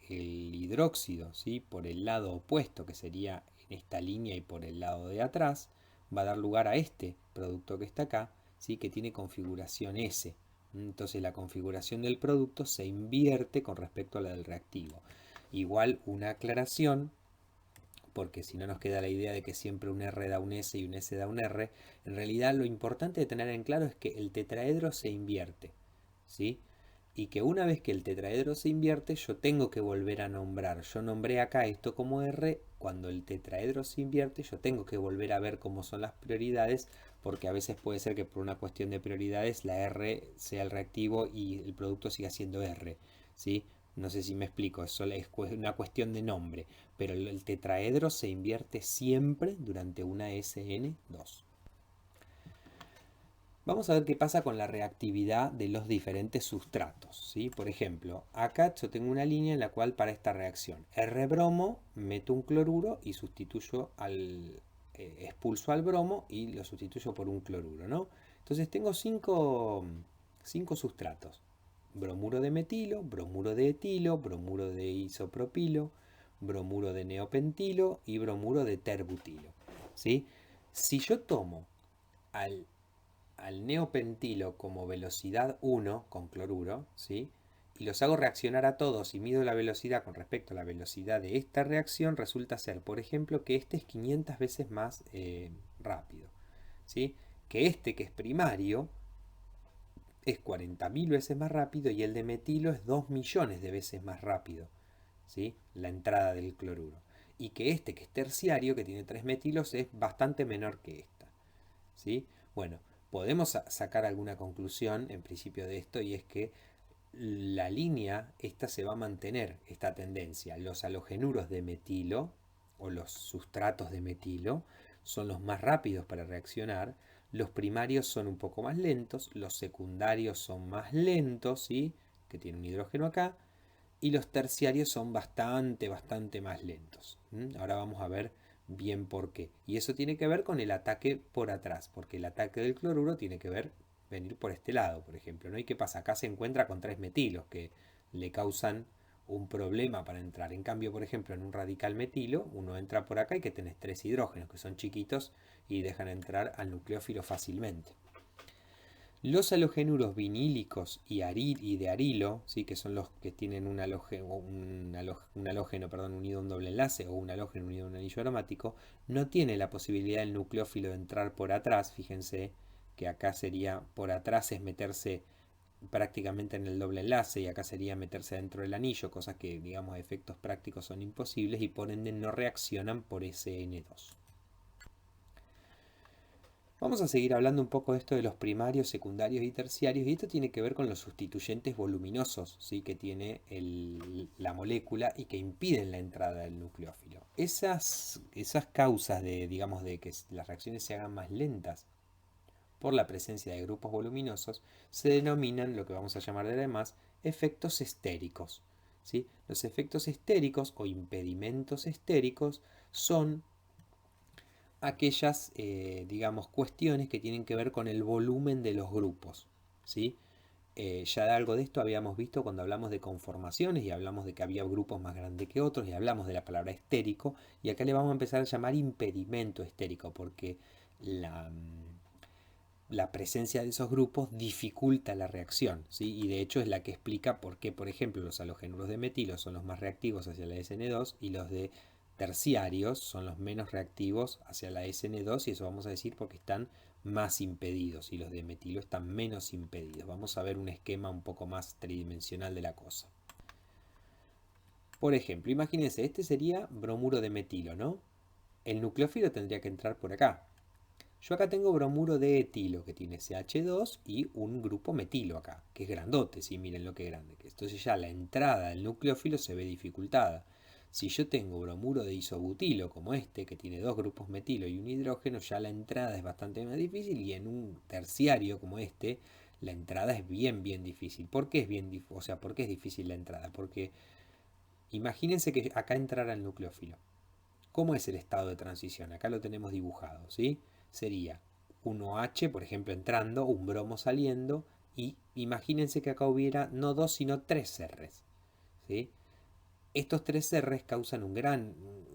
hidróxido, ¿sí? Por el lado opuesto, que sería en esta línea y por el lado de atrás, va a dar lugar a este producto que está acá, ¿sí? Que tiene configuración S. Entonces la configuración del producto se invierte con respecto a la del reactivo. Igual una aclaración, porque si no nos queda la idea de que siempre un R da un S y un S da un R, en realidad lo importante de tener en claro es que el tetraedro se invierte, ¿sí? Y que una vez que el tetraedro se invierte, yo tengo que volver a nombrar. Yo nombré acá esto como R, cuando el tetraedro se invierte, yo tengo que volver a ver cómo son las prioridades, porque a veces puede ser que por una cuestión de prioridades la R sea el reactivo y el producto siga siendo R, ¿sí? No sé si me explico, eso es una cuestión de nombre, pero el tetraedro se invierte siempre durante una SN2. Vamos a ver qué pasa con la reactividad de los diferentes sustratos, ¿sí? Por ejemplo, acá yo tengo una línea en la cual para esta reacción R-bromo meto un cloruro y sustituyo expulso al bromo y lo sustituyo por un cloruro, ¿no? Entonces tengo cinco sustratos. Bromuro de metilo, bromuro de etilo, bromuro de isopropilo, bromuro de neopentilo y bromuro de terbutilo, ¿sí? Si yo tomo al al neopentilo como velocidad 1 con cloruro, ¿sí? Y los hago reaccionar a todos y mido la velocidad con respecto a la velocidad de esta reacción, resulta ser, por ejemplo, que este es 500 veces más rápido, ¿sí? Que es primario, es 40.000 veces más rápido y el de metilo es 2 millones de veces más rápido, ¿sí? La entrada del cloruro. Y que es terciario, que tiene 3 metilos, es bastante menor que esta, ¿sí? Bueno, podemos sacar alguna conclusión en principio de esto y es que la línea, esta se va a mantener, esta tendencia. Los halogenuros de metilo o los sustratos de metilo son los más rápidos para reaccionar. Los primarios son un poco más lentos, los secundarios son más lentos, ¿sí? Que tienen un hidrógeno acá, y los terciarios son bastante más lentos. Ahora vamos a ver bien por qué. Y eso tiene que ver con el ataque por atrás, porque el ataque del cloruro tiene que venir por este lado, por ejemplo, ¿no? ¿Y qué pasa? Acá se encuentra con 3 metilos que le causan un problema para entrar. En cambio, por ejemplo, en un radical metilo, uno entra por acá y que tenés 3 hidrógenos que son chiquitos y dejan entrar al nucleófilo fácilmente. Los halogenuros vinílicos y de arilo, ¿sí? Que son los que tienen un halógeno, unido a un doble enlace o un halógeno unido a un anillo aromático, no tiene la posibilidad del nucleófilo de entrar por atrás. Fíjense que acá sería por atrás es meterse prácticamente en el doble enlace y acá sería meterse dentro del anillo, cosas que digamos a efectos prácticos son imposibles y por ende no reaccionan por ese N2. Vamos a seguir hablando un poco de esto de los primarios, secundarios y terciarios, y esto tiene que ver con los sustituyentes voluminosos, ¿sí? Que tiene la molécula y que impiden la entrada del nucleófilo. Esas causas digamos, de que las reacciones se hagan más lentas por la presencia de grupos voluminosos se denominan lo que vamos a llamar de además efectos estéricos, ¿sí? Los efectos estéricos o impedimentos estéricos son aquellas, digamos, cuestiones que tienen que ver con el volumen de los grupos, ¿sí? Ya de algo de esto habíamos visto cuando hablamos de conformaciones y hablamos de que había grupos más grandes que otros y hablamos de la palabra estérico y acá le vamos a empezar a llamar impedimento estérico porque la presencia de esos grupos dificulta la reacción, ¿sí? Y de hecho es la que explica por qué, por ejemplo, los halogenuros de metilo son los más reactivos hacia la SN2 y los de terciarios son los menos reactivos hacia la SN2 y eso vamos a decir porque están más impedidos y los de metilo están menos impedidos. Vamos a ver un esquema un poco más tridimensional de la cosa. Por ejemplo, imagínense, este sería bromuro de metilo, ¿no? El nucleófilo tendría que entrar por acá. Yo acá tengo bromuro de etilo que tiene CH2 y un grupo metilo acá, que es grandote, ¿sí? Miren lo que grande que es. Entonces ya la entrada del nucleófilo se ve dificultada. Si yo tengo bromuro de isobutilo como este, que tiene dos grupos metilo y un hidrógeno, ya la entrada es bastante más difícil y en un terciario como este, la entrada es bien difícil. ¿Por qué es ¿por qué es difícil la entrada? Porque imagínense que acá entrara el nucleófilo. ¿Cómo es el estado de transición? Acá lo tenemos dibujado, ¿sí? Sería un OH, por ejemplo, entrando, un bromo saliendo, y imagínense que acá hubiera no dos, sino tres R's, ¿sí? Estos tres R's causan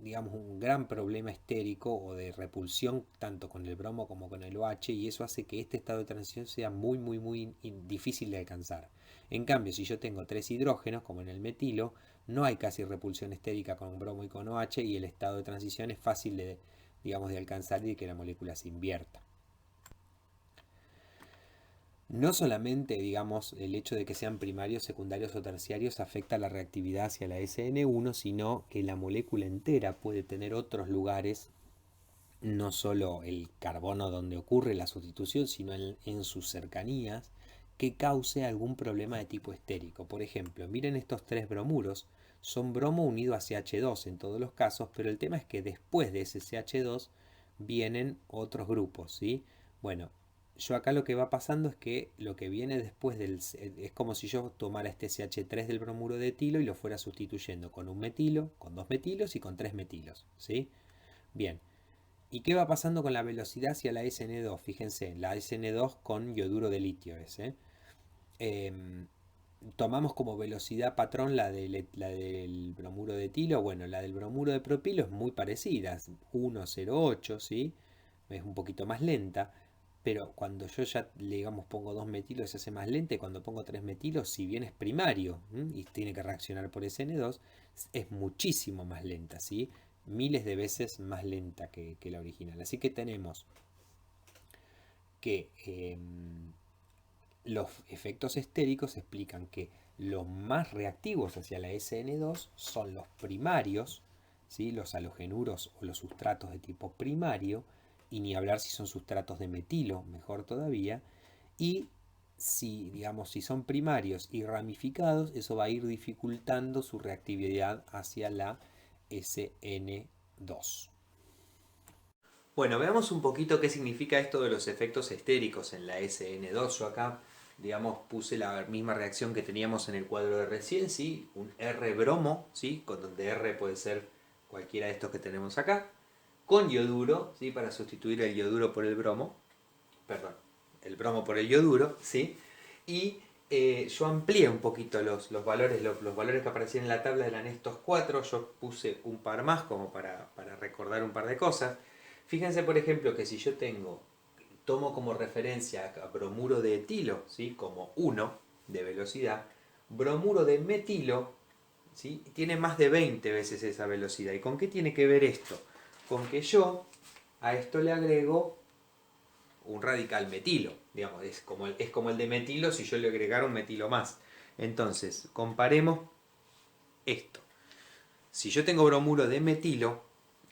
digamos, un gran problema estérico o de repulsión tanto con el bromo como con el OH y eso hace que este estado de transición sea muy difícil de alcanzar. En cambio, si yo tengo tres hidrógenos, como en el metilo, no hay casi repulsión estérica con bromo y con OH y el estado de transición es fácil digamos, de alcanzar y de que la molécula se invierta. No solamente, digamos, el hecho de que sean primarios, secundarios o terciarios afecta la reactividad hacia la SN1, sino que la molécula entera puede tener otros lugares, no solo el carbono donde ocurre la sustitución, sino en sus cercanías, que cause algún problema de tipo estérico. Por ejemplo, miren estos tres bromuros, son bromo unido a CH2 en todos los casos, pero el tema es que después de ese CH2 vienen otros grupos, ¿sí? Bueno, yo acá lo que va pasando es que lo que viene después es como si yo tomara este CH3 del bromuro de etilo y lo fuera sustituyendo con un metilo, con dos metilos y con tres metilos, ¿sí? Bien, ¿y qué va pasando con la velocidad hacia la SN2? Fíjense, la SN2 con yoduro de litio es, tomamos como velocidad patrón la del bromuro de etilo. Bueno, la del bromuro de propilo es muy parecida, es 1,08, ¿sí? Es un poquito más lenta, pero cuando yo ya, digamos, pongo 2 metilos se hace más lenta, y cuando pongo 3 metilos, si bien es primario y tiene que reaccionar por SN2, es muchísimo más lenta, ¿sí? Miles de veces más lenta que la original. Así que tenemos que los efectos estéricos explican que los más reactivos hacia la SN2 son los primarios, ¿sí? Los halogenuros o los sustratos de tipo primario, y ni hablar si son sustratos de metilo, mejor todavía, y si, digamos, si son primarios y ramificados, eso va a ir dificultando su reactividad hacia la SN2. Bueno, veamos un poquito qué significa esto de los efectos estéricos en la SN2. Yo acá, digamos, puse la misma reacción que teníamos en el cuadro de recién, ¿sí? Un R-bromo, ¿sí? Con donde R puede ser cualquiera de estos que tenemos acá, con yoduro, ¿sí? Para sustituir el yoduro por el bromo, perdón, el bromo por el yoduro, ¿sí? Y yo amplié un poquito los valores, los valores que aparecían en la tabla eran estos 4, yo puse un par más como para recordar un par de cosas. Fíjense, por ejemplo, que si yo tomo como referencia a bromuro de etilo, ¿sí? Como 1 de velocidad, bromuro de metilo, ¿sí? Tiene más de 20 veces esa velocidad. ¿Y con qué tiene que ver esto? Con que yo a esto le agrego un radical metilo, digamos, es como el de metilo si yo le agregara un metilo más. Entonces, comparemos esto. Si yo tengo bromuro de metilo,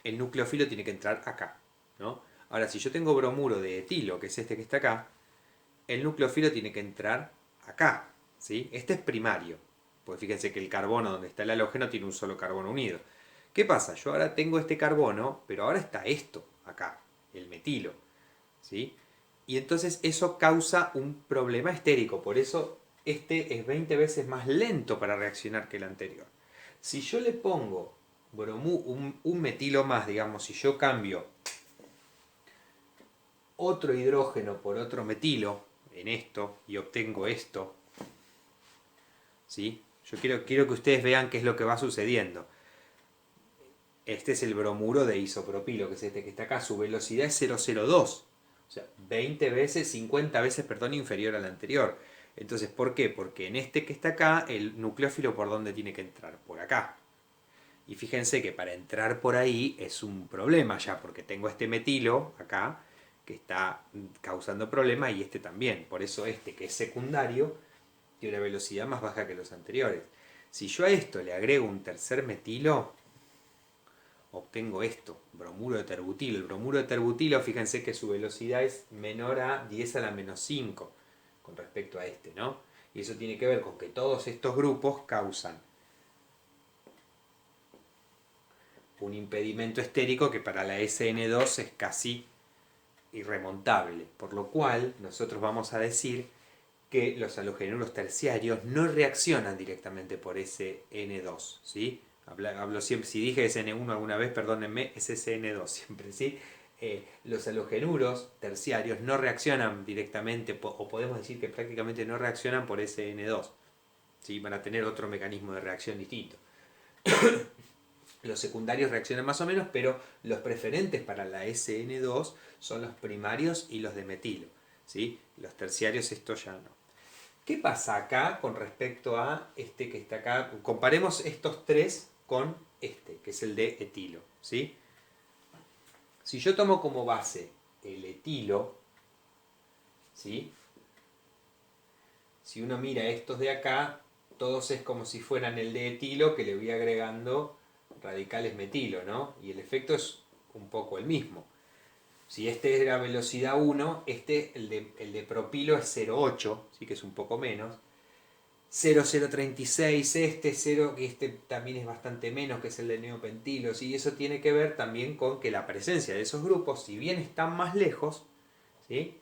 el nucleófilo tiene que entrar acá, ¿no? Ahora, si yo tengo bromuro de etilo, que es este que está acá, el nucleófilo tiene que entrar acá, ¿sí? Este es primario, pues fíjense que el carbono donde está el halógeno tiene un solo carbono unido. ¿Qué pasa? Yo ahora tengo este carbono, pero ahora está esto acá, el metilo, ¿sí? Y entonces eso causa un problema estérico, por eso este es 20 veces más lento para reaccionar que el anterior. Si yo le pongo un metilo más, digamos, si yo cambio otro hidrógeno por otro metilo en esto y obtengo esto, ¿sí? Yo quiero que ustedes vean qué es lo que va sucediendo. Este es el bromuro de isopropilo, que es este que está acá. Su velocidad es 0,02. O sea, 20 veces, 50 veces, perdón, inferior al anterior. Entonces, ¿por qué? Porque en este que está acá, el nucleófilo ¿por dónde tiene que entrar? Por acá. Y fíjense que para entrar por ahí es un problema ya, porque tengo este metilo acá, que está causando problema, y este también. Por eso este, que es secundario, tiene una velocidad más baja que los anteriores. Si yo a esto le agrego un tercer metilo, obtengo esto, bromuro de terbutilo. El bromuro de terbutilo, fíjense que su velocidad es menor a 10 a la menos 5 con respecto a este, ¿no? Y eso tiene que ver con que todos estos grupos causan un impedimento estérico que para la SN2 es casi irremontable, por lo cual nosotros vamos a decir que los halogenuros terciarios no reaccionan directamente por SN2, ¿sí? Hablo siempre, si dije SN1 alguna vez, perdónenme, es SN2 siempre, ¿sí? Los halogenuros terciarios no reaccionan directamente, o podemos decir que prácticamente no reaccionan por SN2, ¿sí? Van a tener otro mecanismo de reacción distinto. Los secundarios reaccionan más o menos, pero los preferentes para la SN2 son los primarios y los de metilo, ¿sí? Los terciarios esto ya no. ¿Qué pasa acá con respecto a este que está acá? Comparemos estos tres con este, que es el de etilo, ¿sí? Si yo tomo como base el etilo, ¿sí? Si uno mira estos de acá, todos es como si fueran el de etilo que le voy agregando radicales metilo, ¿no? Y el efecto es un poco el mismo. Si este era velocidad 1, el de propilo es 0,8, ¿sí? Que es un poco menos. 0,036, este también es bastante menos, que es el de neopentilos, y eso tiene que ver también con que la presencia de esos grupos, si bien están más lejos, ¿sí?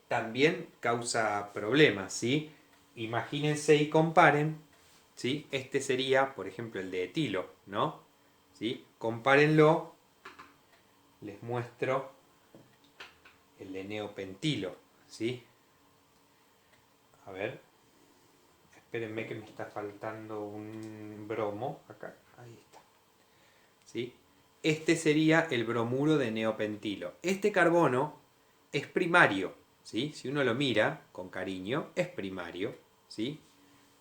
También causa problemas, ¿sí? Imagínense y comparen, ¿sí? Este sería, por ejemplo, el de etilo, ¿no? ¿Sí? Compárenlo, les muestro el de neopentilo, ¿sí? A ver, espérenme que me está faltando un bromo, acá, ahí está, ¿sí? Este sería el bromuro de neopentilo. Este carbono es primario, ¿sí? Si uno lo mira con cariño, es primario, ¿sí?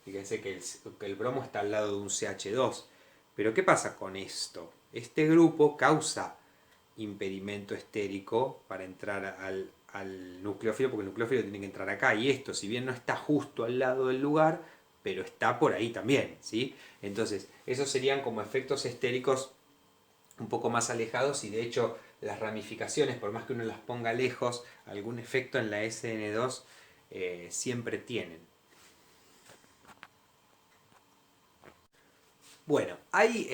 Fíjense que el bromo está al lado de un CH2. Pero ¿qué pasa con esto? Este grupo causa impedimento estérico para entrar al nucleófilo, porque el nucleófilo tiene que entrar acá. Y esto, si bien no está justo al lado del lugar, pero está por ahí también, ¿sí? Entonces, esos serían como efectos estéricos un poco más alejados y de hecho las ramificaciones, por más que uno las ponga lejos, algún efecto en la SN2 siempre tienen. Bueno, hay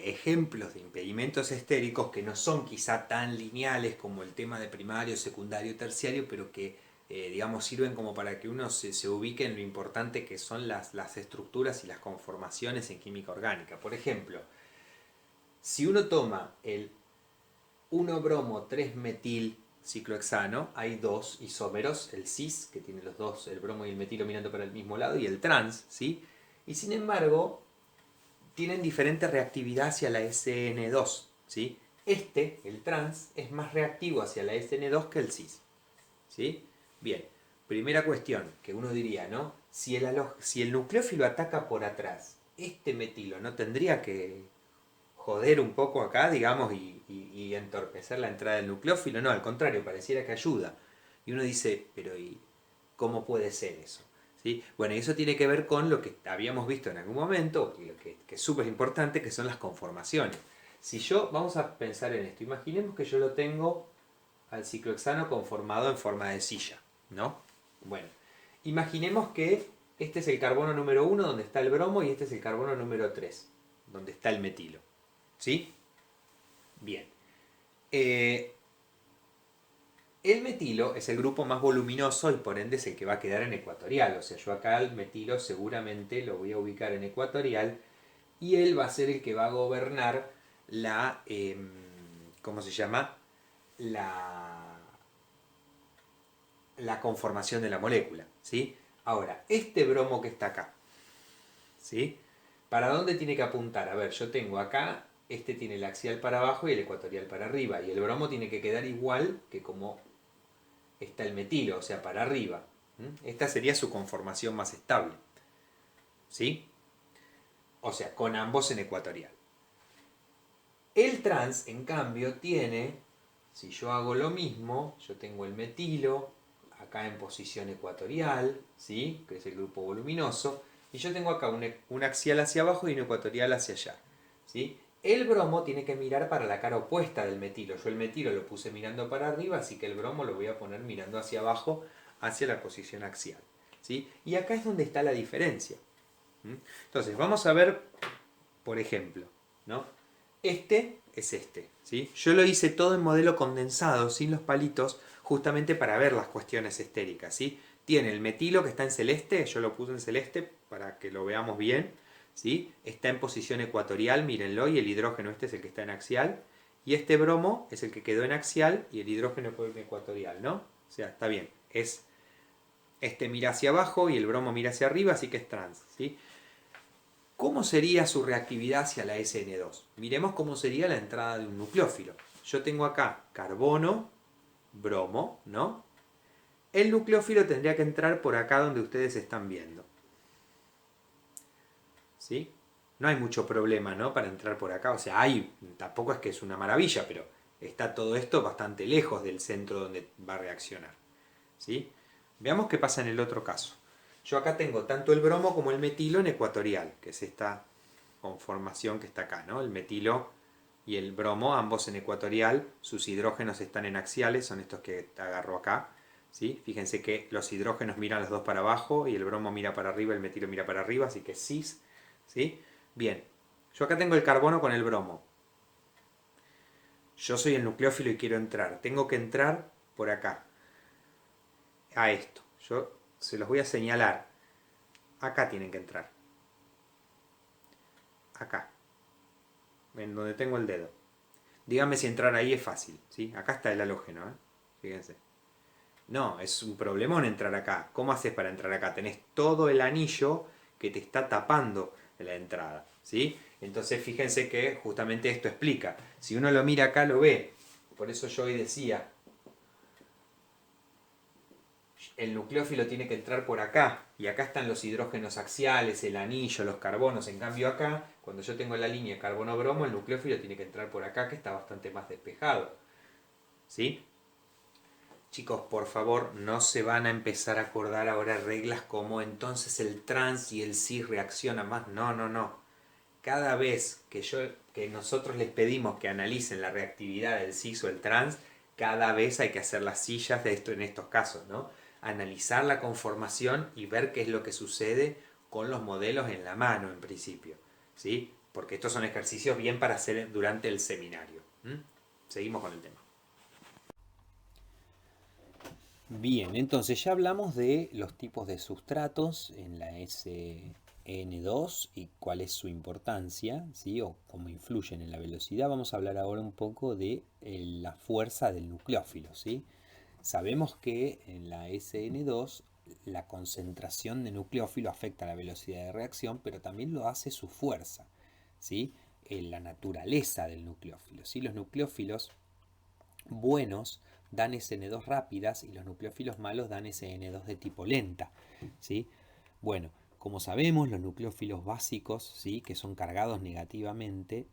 ejemplos de impedimentos estéricos que no son quizá tan lineales como el tema de primario, secundario, terciario, pero que digamos sirven como para que uno se ubique en lo importante que son las estructuras y las conformaciones en química orgánica. Por ejemplo, si uno toma el 1-bromo 3-metil ciclohexano, hay dos isómeros, el cis, que tiene los dos, el bromo y el metilo mirando para el mismo lado, y el trans, ¿sí? Y sin embargo, tienen diferente reactividad hacia la SN2, ¿sí? El trans, es más reactivo hacia la SN2 que el cis, ¿sí? Bien, primera cuestión que uno diría, ¿no? Si el nucleófilo ataca por atrás, este metilo no tendría que joder un poco acá, digamos, y entorpecer la entrada del nucleófilo. No, al contrario, pareciera que ayuda. Y uno dice, pero ¿y cómo puede ser eso? ¿Sí? Bueno, y eso tiene que ver con lo que habíamos visto en algún momento, lo que es súper importante, que son las conformaciones. Si yo, vamos a pensar en esto, imaginemos que yo lo tengo al ciclohexano conformado en forma de silla, ¿no? Bueno, imaginemos que este es el carbono número 1 donde está el bromo y este es el carbono número 3 donde está el metilo. ¿Sí? Bien. Eh, el metilo es el grupo más voluminoso y por ende es el que va a quedar en ecuatorial. O sea, yo acá el metilo seguramente lo voy a ubicar en ecuatorial y él va a ser el que va a gobernar la... ¿cómo se llama? La, la conformación de la molécula. ¿Sí? Ahora, este bromo que está acá, ¿sí? ¿Para dónde tiene que apuntar? A ver, yo tengo acá, este tiene el axial para abajo y el ecuatorial para arriba. Y el bromo tiene que quedar igual que como está el metilo, o sea, para arriba. Esta sería su conformación más estable. ¿Sí? O sea, con ambos en ecuatorial. El trans, en cambio, tiene, si yo hago lo mismo, yo tengo el metilo acá en posición ecuatorial, ¿sí? Que es el grupo voluminoso, y yo tengo acá un axial hacia abajo y un ecuatorial hacia allá. ¿Sí? El bromo tiene que mirar para la cara opuesta del metilo. Yo el metilo lo puse mirando para arriba, así que el bromo lo voy a poner mirando hacia abajo, hacia la posición axial. ¿Sí? Y acá es donde está la diferencia. Entonces, vamos a ver, por ejemplo, ¿no? Este es este, ¿sí? Yo lo hice todo en modelo condensado, sin los palitos, justamente para ver las cuestiones estéricas, ¿sí? Tiene el metilo que está en celeste, yo lo puse en celeste para que lo veamos bien, ¿sí? Está en posición ecuatorial, mírenlo, y el hidrógeno este es el que está en axial, y este bromo es el que quedó en axial y el hidrógeno en ecuatorial, ¿no? O sea, está bien, es este mira hacia abajo y el bromo mira hacia arriba, así que es trans, ¿sí? ¿Cómo sería su reactividad hacia la SN2? Miremos cómo sería la entrada de un nucleófilo. Yo tengo acá carbono, bromo, ¿no? El nucleófilo tendría que entrar por acá donde ustedes están viendo. ¿Sí? No hay mucho problema, ¿no? Para entrar por acá. O sea, tampoco es que es una maravilla, pero está todo esto bastante lejos del centro donde va a reaccionar. ¿Sí? Veamos qué pasa en el otro caso. Yo acá tengo tanto el bromo como el metilo en ecuatorial, que es esta conformación que está acá, ¿no? El metilo y el bromo, ambos en ecuatorial, sus hidrógenos están en axiales, son estos que agarro acá, ¿sí? Fíjense que los hidrógenos miran los dos para abajo y el bromo mira para arriba, el metilo mira para arriba, así que cis, ¿sí? Bien, yo acá tengo el carbono con el bromo. Yo soy el nucleófilo y quiero entrar. Tengo que entrar por acá, a esto. Yo se los voy a señalar. Acá tienen que entrar. Acá. En donde tengo el dedo. Díganme si entrar ahí es fácil, ¿sí? Acá está el halógeno, ¿eh? Fíjense. No, es un problemón entrar acá. ¿Cómo haces para entrar acá? Tenés todo el anillo que te está tapando la entrada, ¿sí? Entonces fíjense que justamente esto explica. Si uno lo mira acá lo ve. Por eso yo hoy decía, el nucleófilo tiene que entrar por acá, y acá están los hidrógenos axiales, el anillo, los carbonos. En cambio acá, cuando yo tengo la línea carbono-bromo, el nucleófilo tiene que entrar por acá, que está bastante más despejado. ¿Sí? Chicos, por favor, no se van a empezar a acordar ahora reglas como entonces el trans y el cis reaccionan más. No, no, no. Cada vez que nosotros les pedimos que analicen la reactividad del cis o el trans, cada vez hay que hacer las sillas de esto en estos casos, ¿no? Analizar la conformación y ver qué es lo que sucede con los modelos en la mano en principio, ¿sí? Porque estos son ejercicios bien para hacer durante el seminario. Seguimos con el tema. Bien, entonces ya hablamos de los tipos de sustratos en la SN2 y cuál es su importancia, ¿sí? O cómo influyen en la velocidad. Vamos a hablar ahora un poco de la fuerza del nucleófilo, ¿sí? Sabemos que en la SN2 la concentración de nucleófilo afecta la velocidad de reacción, pero también lo hace su fuerza, ¿sí? La naturaleza del nucleófilo, ¿sí? Los nucleófilos buenos dan SN2 rápidas y los nucleófilos malos dan SN2 de tipo lenta, ¿sí? Bueno, como sabemos, los nucleófilos básicos, ¿sí? Que son cargados negativamente,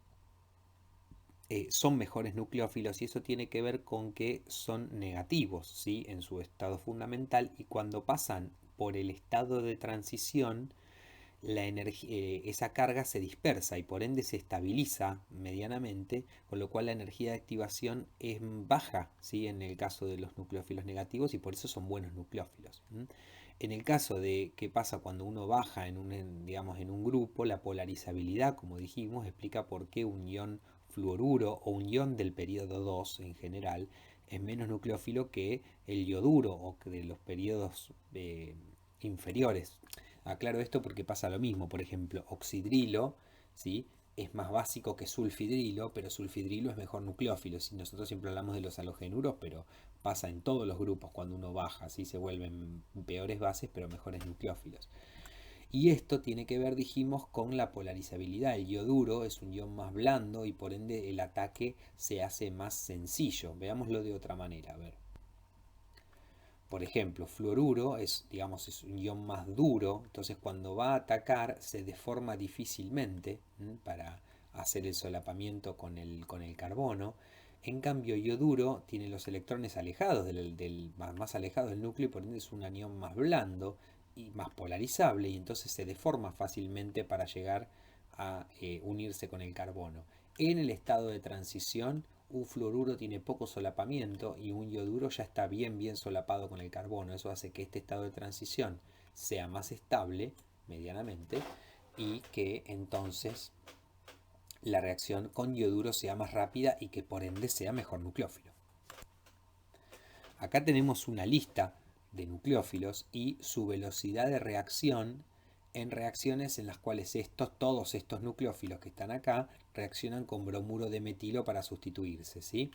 son mejores nucleófilos, y eso tiene que ver con que son negativos, ¿sí? En su estado fundamental, y cuando pasan por el estado de transición, esa carga se dispersa y por ende se estabiliza medianamente, con lo cual la energía de activación es baja, ¿sí? En el caso de los nucleófilos negativos, y por eso son buenos nucleófilos. En el caso de qué pasa cuando uno baja digamos, en un grupo, la polarizabilidad, como dijimos, explica por qué un ion fluoruro o un ion del periodo 2 en general es menos nucleófilo que el yoduro o que de los periodos inferiores. Aclaro esto porque pasa lo mismo. Por ejemplo, oxidrilo, ¿sí? Es más básico que sulfidrilo, pero sulfidrilo es mejor nucleófilo. Si nosotros siempre hablamos de los halogenuros, pero pasa en todos los grupos cuando uno baja, ¿sí? Se vuelven peores bases, pero mejores nucleófilos. Y esto tiene que ver, dijimos, con la polarizabilidad. El yoduro es un ion más blando y por ende el ataque se hace más sencillo. Veámoslo de otra manera. A ver. Por ejemplo, fluoruro es un ion más duro, entonces cuando va a atacar se deforma difícilmente para hacer el solapamiento con el carbono. En cambio, yoduro tiene los electrones alejados más alejados del núcleo, y por ende es un anión más blando y más polarizable, y entonces se deforma fácilmente para llegar a unirse con el carbono. En el estado de transición, un fluoruro tiene poco solapamiento y un yoduro ya está bien solapado con el carbono. Eso hace que este estado de transición sea más estable medianamente, y que entonces la reacción con yoduro sea más rápida y que por ende sea mejor nucleófilo. Acá tenemos una lista de nucleófilos y su velocidad de reacción en reacciones en las cuales todos estos nucleófilos que están acá reaccionan con bromuro de metilo para sustituirse, ¿sí?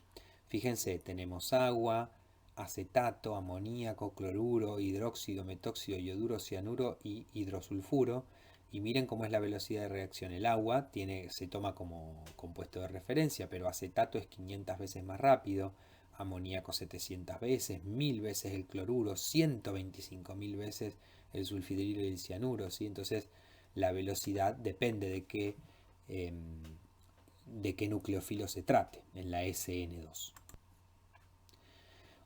Fíjense, tenemos agua, acetato, amoníaco, cloruro, hidróxido, metóxido, yoduro, cianuro y hidrosulfuro. Y miren cómo es la velocidad de reacción. El agua se toma como compuesto de referencia, pero acetato es 500 veces más rápido, amoníaco 700 veces, 1000 veces el cloruro, 125.000 veces el sulfidrilo y el cianuro, ¿sí? Entonces la velocidad depende de qué nucleófilo se trate en la SN2.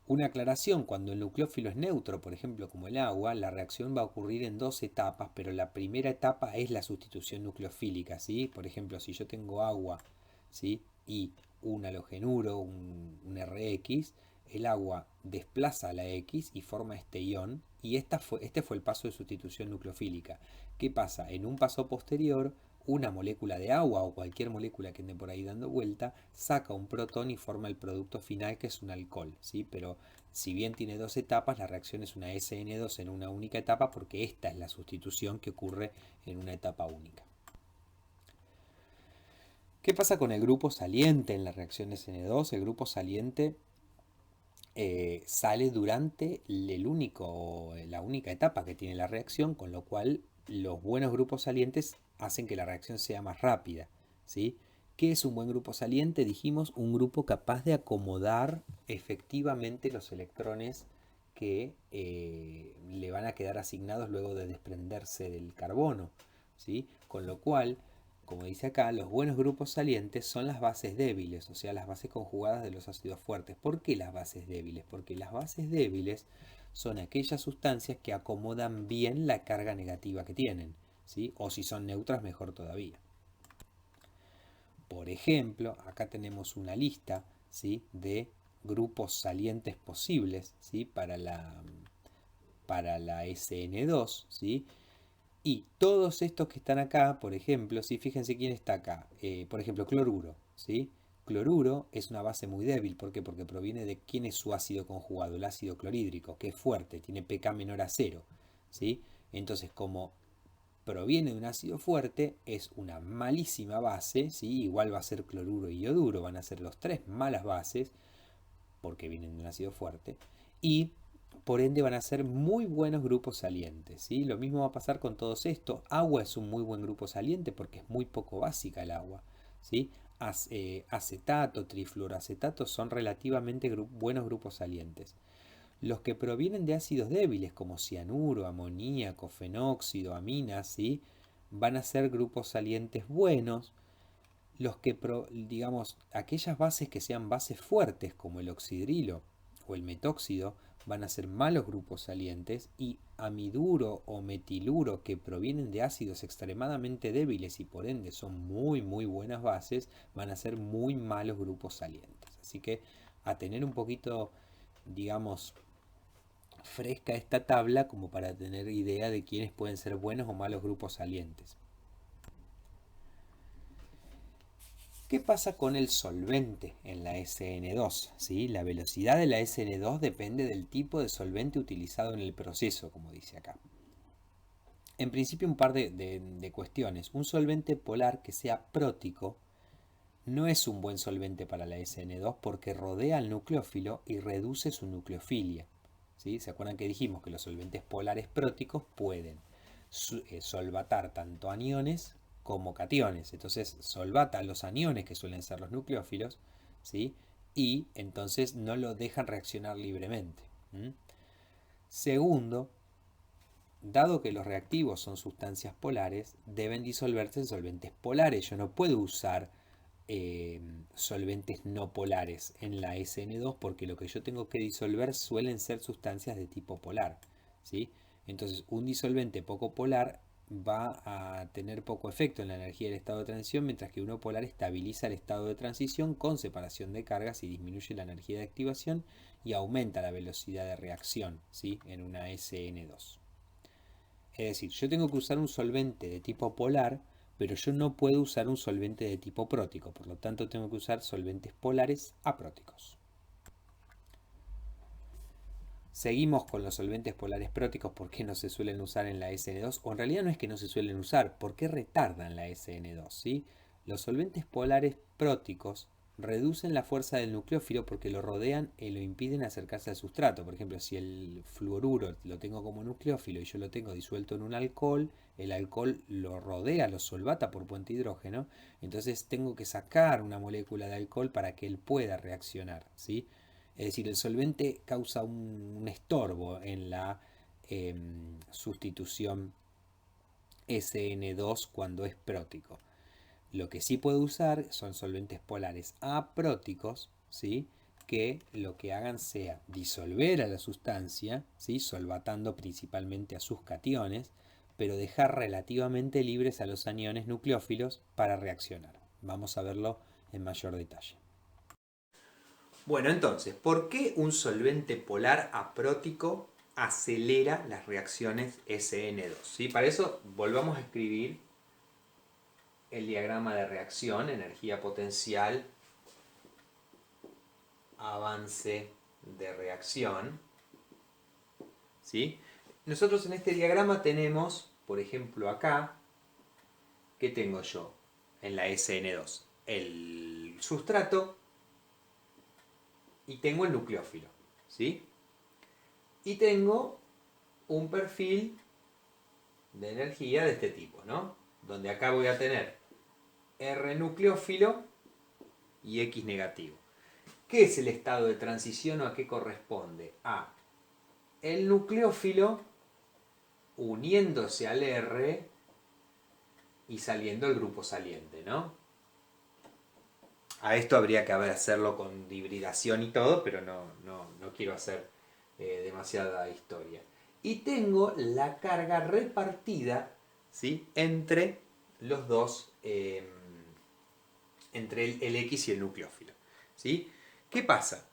Una aclaración: cuando el nucleófilo es neutro, por ejemplo como el agua, la reacción va a ocurrir en dos etapas, pero la primera etapa es la sustitución nucleofílica, ¿sí? Por ejemplo, si yo tengo agua, ¿sí? Y un halogenuro, un RX, el agua desplaza la X y forma este ion, y este fue el paso de sustitución nucleofílica. ¿Qué pasa? En un paso posterior, una molécula de agua o cualquier molécula que ande por ahí dando vuelta saca un protón y forma el producto final, que es un alcohol, ¿sí? Pero si bien tiene dos etapas, la reacción es una SN2 en una única etapa, porque esta es la sustitución que ocurre en una etapa única. ¿Qué pasa con el grupo saliente en la reacción SN2? El grupo saliente sale durante la única etapa que tiene la reacción, con lo cual los buenos grupos salientes hacen que la reacción sea más rápida, ¿sí? ¿Qué es un buen grupo saliente? Dijimos, un grupo capaz de acomodar efectivamente los electrones que le van a quedar asignados luego de desprenderse del carbono, ¿sí? Con lo cual, como dice acá, los buenos grupos salientes son las bases débiles, o sea, las bases conjugadas de los ácidos fuertes. ¿Por qué las bases débiles? Porque las bases débiles son aquellas sustancias que acomodan bien la carga negativa que tienen, ¿sí? O si son neutras, mejor todavía. Por ejemplo, acá tenemos una lista, ¿sí?, de grupos salientes posibles, ¿sí?, para la SN2, ¿sí? Y todos estos que están acá, por ejemplo, ¿sí? Fíjense quién está acá. Por ejemplo, cloruro, ¿sí? Cloruro es una base muy débil. ¿Por qué? Porque proviene de quién es su ácido conjugado, el ácido clorhídrico, que es fuerte, tiene pK menor a 0, ¿sí? Entonces, como proviene de un ácido fuerte, es una malísima base, ¿sí? Igual va a ser cloruro y ioduro, van a ser los tres malas bases, porque vienen de un ácido fuerte, y por ende van a ser muy buenos grupos salientes, ¿sí? Lo mismo va a pasar con todos estos. Agua es un muy buen grupo saliente porque es muy poco básica el agua, ¿sí? Acetato, trifluoroacetato son relativamente buenos grupos salientes. Los que provienen de ácidos débiles como cianuro, amoníaco, fenóxido, aminas, ¿sí?, van a ser grupos salientes buenos. Los que, digamos, aquellas bases que sean bases fuertes como el oxidrilo o el metóxido van a ser malos grupos salientes, y amiduro o metiluro, que provienen de ácidos extremadamente débiles y por ende son muy buenas bases, van a ser muy malos grupos salientes. Así que a tener un poquito, digamos, fresca esta tabla como para tener idea de quiénes pueden ser buenos o malos grupos salientes. ¿Qué pasa con el solvente en la SN2? ¿Sí? La velocidad de la SN2 depende del tipo de solvente utilizado en el proceso, como dice acá. En principio, un par de cuestiones. Un solvente polar que sea prótico no es un buen solvente para la SN2 porque rodea al nucleófilo y reduce su nucleofilia, ¿sí? ¿Se acuerdan que dijimos que los solventes polares próticos pueden solvatar tanto aniones como cationes? Entonces solvata los aniones, que suelen ser los nucleófilos, ¿sí?, y entonces no lo dejan reaccionar libremente. Segundo, dado que los reactivos son sustancias polares, deben disolverse en solventes polares. Yo no puedo usar solventes no polares en la SN2 porque lo que yo tengo que disolver suelen ser sustancias de tipo polar, ¿sí? Entonces un disolvente poco polar va a tener poco efecto en la energía del estado de transición, mientras que uno polar estabiliza el estado de transición con separación de cargas y disminuye la energía de activación y aumenta la velocidad de reacción, ¿sí?, en una SN2. Es decir, yo tengo que usar un solvente de tipo polar, pero yo no puedo usar un solvente de tipo prótico, por lo tanto tengo que usar solventes polares apróticos. Seguimos con los solventes polares próticos. ¿Por qué no se suelen usar en la SN2? O en realidad no es que no se suelen usar, ¿por qué retardan la SN2? ¿Sí? Los solventes polares próticos reducen la fuerza del nucleófilo porque lo rodean y lo impiden acercarse al sustrato. Por ejemplo, si el fluoruro lo tengo como nucleófilo y yo lo tengo disuelto en un alcohol, el alcohol lo rodea, lo solvata por puente hidrógeno, entonces tengo que sacar una molécula de alcohol para que él pueda reaccionar, ¿sí? Es decir, el solvente causa un estorbo en la sustitución SN2 cuando es prótico. Lo que sí puedo usar son solventes polares apróticos, ¿sí?, que lo que hagan sea disolver a la sustancia, ¿sí?, solvatando principalmente a sus cationes, pero dejar relativamente libres a los aniones nucleófilos para reaccionar. Vamos a verlo en mayor detalle. Bueno, entonces, ¿por qué un solvente polar aprótico acelera las reacciones SN2? ¿Sí? Para eso volvamos a escribir el diagrama de reacción, energía potencial, avance de reacción, ¿sí? Nosotros en este diagrama tenemos, por ejemplo acá, ¿qué tengo yo en la SN2? El sustrato y tengo el nucleófilo, ¿sí? Y tengo un perfil de energía de este tipo, ¿no? Donde acá voy a tener R nucleófilo y X negativo. ¿Qué es el estado de transición o a qué corresponde? A el nucleófilo uniéndose al R y saliendo el grupo saliente, ¿no? A esto habría que hacerlo con hibridación y todo, pero no quiero hacer demasiada historia. Y tengo la carga repartida, ¿sí?, entre los dos, entre el X y el nucleófilo, ¿sí? ¿Qué pasa?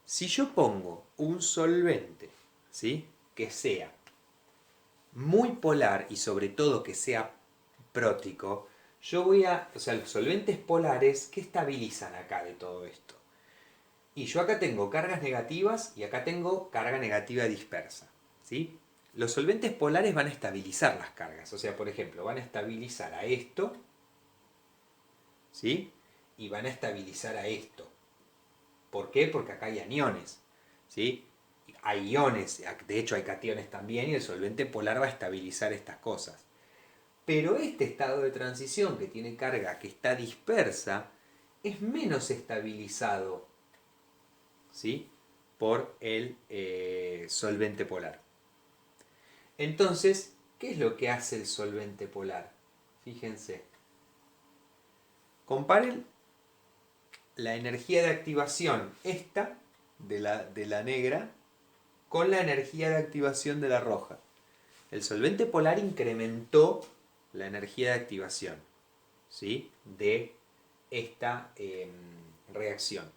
Si yo pongo un solvente, ¿sí?, que sea muy polar y sobre todo que sea prótico, o sea, los solventes polares, ¿qué estabilizan acá de todo esto? Y yo acá tengo cargas negativas y acá tengo carga negativa dispersa, ¿sí? Los solventes polares van a estabilizar las cargas, o sea, por ejemplo, van a estabilizar a esto, ¿sí? Y van a estabilizar a esto. ¿Por qué? Porque acá hay aniones, ¿sí? Hay iones, de hecho hay cationes también, y el solvente polar va a estabilizar estas cosas. Pero este estado de transición que tiene carga que está dispersa es menos estabilizado, ¿sí?, por el solvente polar. Entonces, ¿qué es lo que hace el solvente polar? Fíjense. Comparen la energía de activación esta de la negra con la energía de activación de la roja. El solvente polar incrementó la energía de activación, ¿sí?, de esta reacción.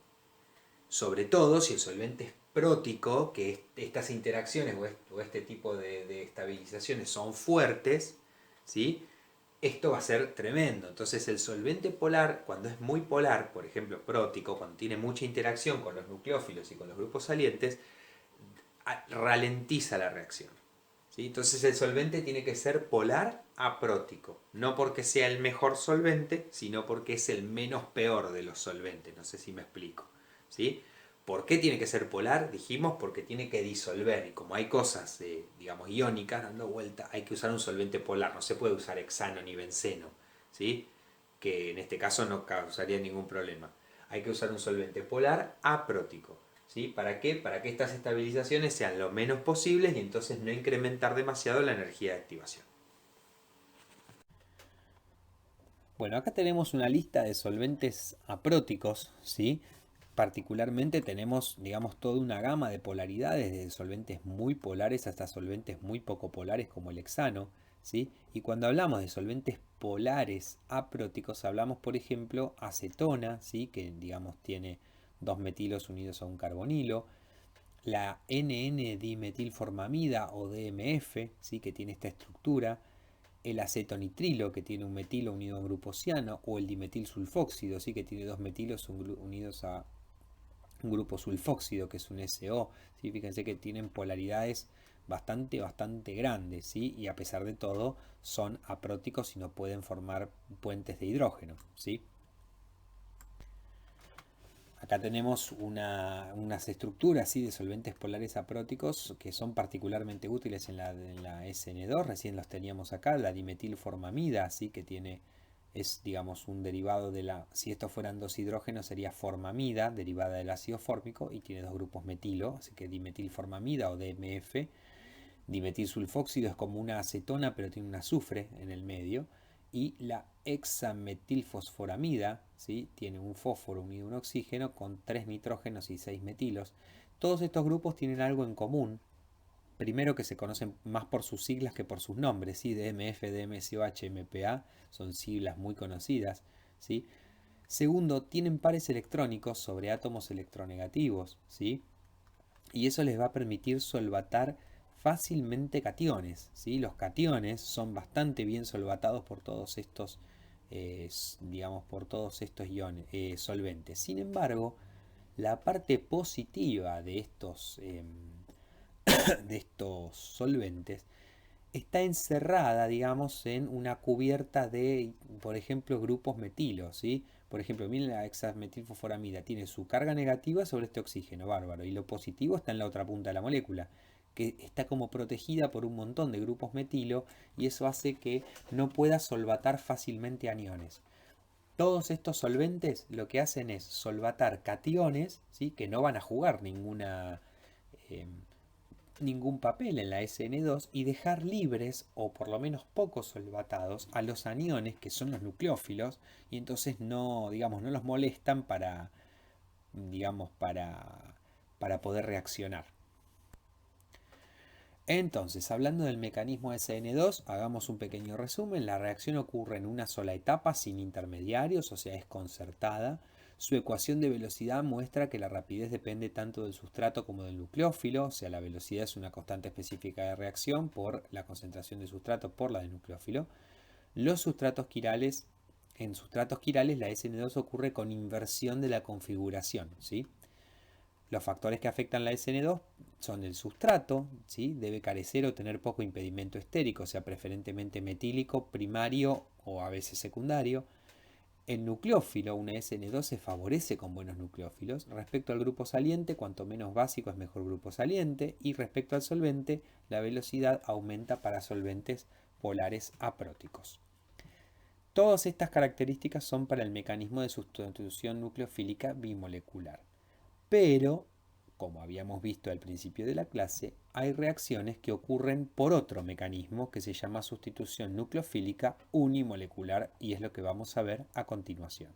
Sobre todo si el solvente es prótico, que estas interacciones o este tipo de estabilizaciones son fuertes, ¿sí?, esto va a ser tremendo. Entonces el solvente polar, cuando es muy polar, por ejemplo prótico, cuando tiene mucha interacción con los nucleófilos y con los grupos salientes, ralentiza la reacción, ¿sí? Entonces el solvente tiene que ser polar aprótico, no porque sea el mejor solvente, sino porque es el menos peor de los solventes. No sé si me explico, ¿sí? ¿Por qué tiene que ser polar? Dijimos porque tiene que disolver, y como hay cosas, digamos, iónicas dando vuelta, hay que usar un solvente polar, no se puede usar hexano ni benceno, ¿sí?, que en este caso no causaría ningún problema. Hay que usar un solvente polar aprótico, ¿sí? ¿Para qué? Para que estas estabilizaciones sean lo menos posibles y entonces no incrementar demasiado la energía de activación. Bueno, acá tenemos una lista de solventes apróticos, ¿sí? Particularmente tenemos, digamos, toda una gama de polaridades, desde solventes muy polares hasta solventes muy poco polares como el hexano, ¿sí? Y cuando hablamos de solventes polares apróticos, hablamos, por ejemplo, acetona, ¿sí?, que, digamos, tiene dos metilos unidos a un carbonilo, la NN-dimetilformamida o DMF, ¿sí?, que tiene esta estructura, el acetonitrilo, que tiene un metilo unido a un grupo ciano, o el dimetilsulfóxido, ¿sí?, que tiene dos metilos unidos a un grupo sulfóxido, que es un SO. ¿Sí? Fíjense que tienen polaridades bastante grandes, ¿sí?, y a pesar de todo son apróticos y no pueden formar puentes de hidrógeno, ¿sí? Acá tenemos unas estructuras, ¿sí?, de solventes polares apróticos que son particularmente útiles en la SN2, recién los teníamos acá, la dimetilformamida, ¿sí?, que es, digamos, un derivado de si estos fueran dos hidrógenos sería formamida, derivada del ácido fórmico, y tiene dos grupos metilo, así que dimetilformamida o DMF. Dimetilsulfóxido es como una acetona pero tiene un azufre en el medio. Y la hexametilfosforamida, ¿sí?, tiene un fósforo unido a un oxígeno con 3 nitrógenos y 6 metilos. Todos estos grupos tienen algo en común. Primero, que se conocen más por sus siglas que por sus nombres, ¿sí? DMF, DMSOH, MPA son siglas muy conocidas, ¿sí? Segundo, tienen pares electrónicos sobre átomos electronegativos, ¿sí? Y eso les va a permitir solvatar fácilmente cationes, ¿sí? Los cationes son bastante bien solvatados por todos estos, digamos, por todos estos iones, solventes. Sin embargo, la parte positiva de estos solventes está encerrada, digamos, en una cubierta de, por ejemplo, grupos metilos, ¿sí? Por ejemplo, miren, la hexametilfosforamida tiene su carga negativa sobre este oxígeno, bárbaro, y lo positivo está en la otra punta de la molécula, que está como protegida por un montón de grupos metilo, y eso hace que no pueda solvatar fácilmente aniones. Todos estos solventes lo que hacen es solvatar cationes, ¿sí?, que no van a jugar ninguna, eh, ningún papel en la SN2 y dejar libres, o por lo menos poco solvatados, a los aniones, que son los nucleófilos, y entonces no, digamos, no los molestan para, digamos, para poder reaccionar. Entonces, hablando del mecanismo SN2, hagamos un pequeño resumen. La reacción ocurre en una sola etapa, sin intermediarios, o sea, es concertada. Su ecuación de velocidad muestra que la rapidez depende tanto del sustrato como del nucleófilo, o sea, la velocidad es una constante específica de reacción por la concentración de sustrato por la de nucleófilo. Los sustratos quirales, en sustratos quirales la SN2 ocurre con inversión de la configuración, ¿sí? Los factores que afectan la SN2 son el sustrato, ¿sí? Debe carecer o tener poco impedimento estérico, o sea, preferentemente metílico, primario o a veces secundario. El nucleófilo, una SN2, se favorece con buenos nucleófilos. Respecto al grupo saliente, cuanto menos básico es mejor grupo saliente. Y respecto al solvente, la velocidad aumenta para solventes polares apróticos. Todas estas características son para el mecanismo de sustitución nucleofílica bimolecular. Pero, como habíamos visto al principio de la clase, hay reacciones que ocurren por otro mecanismo que se llama sustitución nucleofílica unimolecular y es lo que vamos a ver a continuación.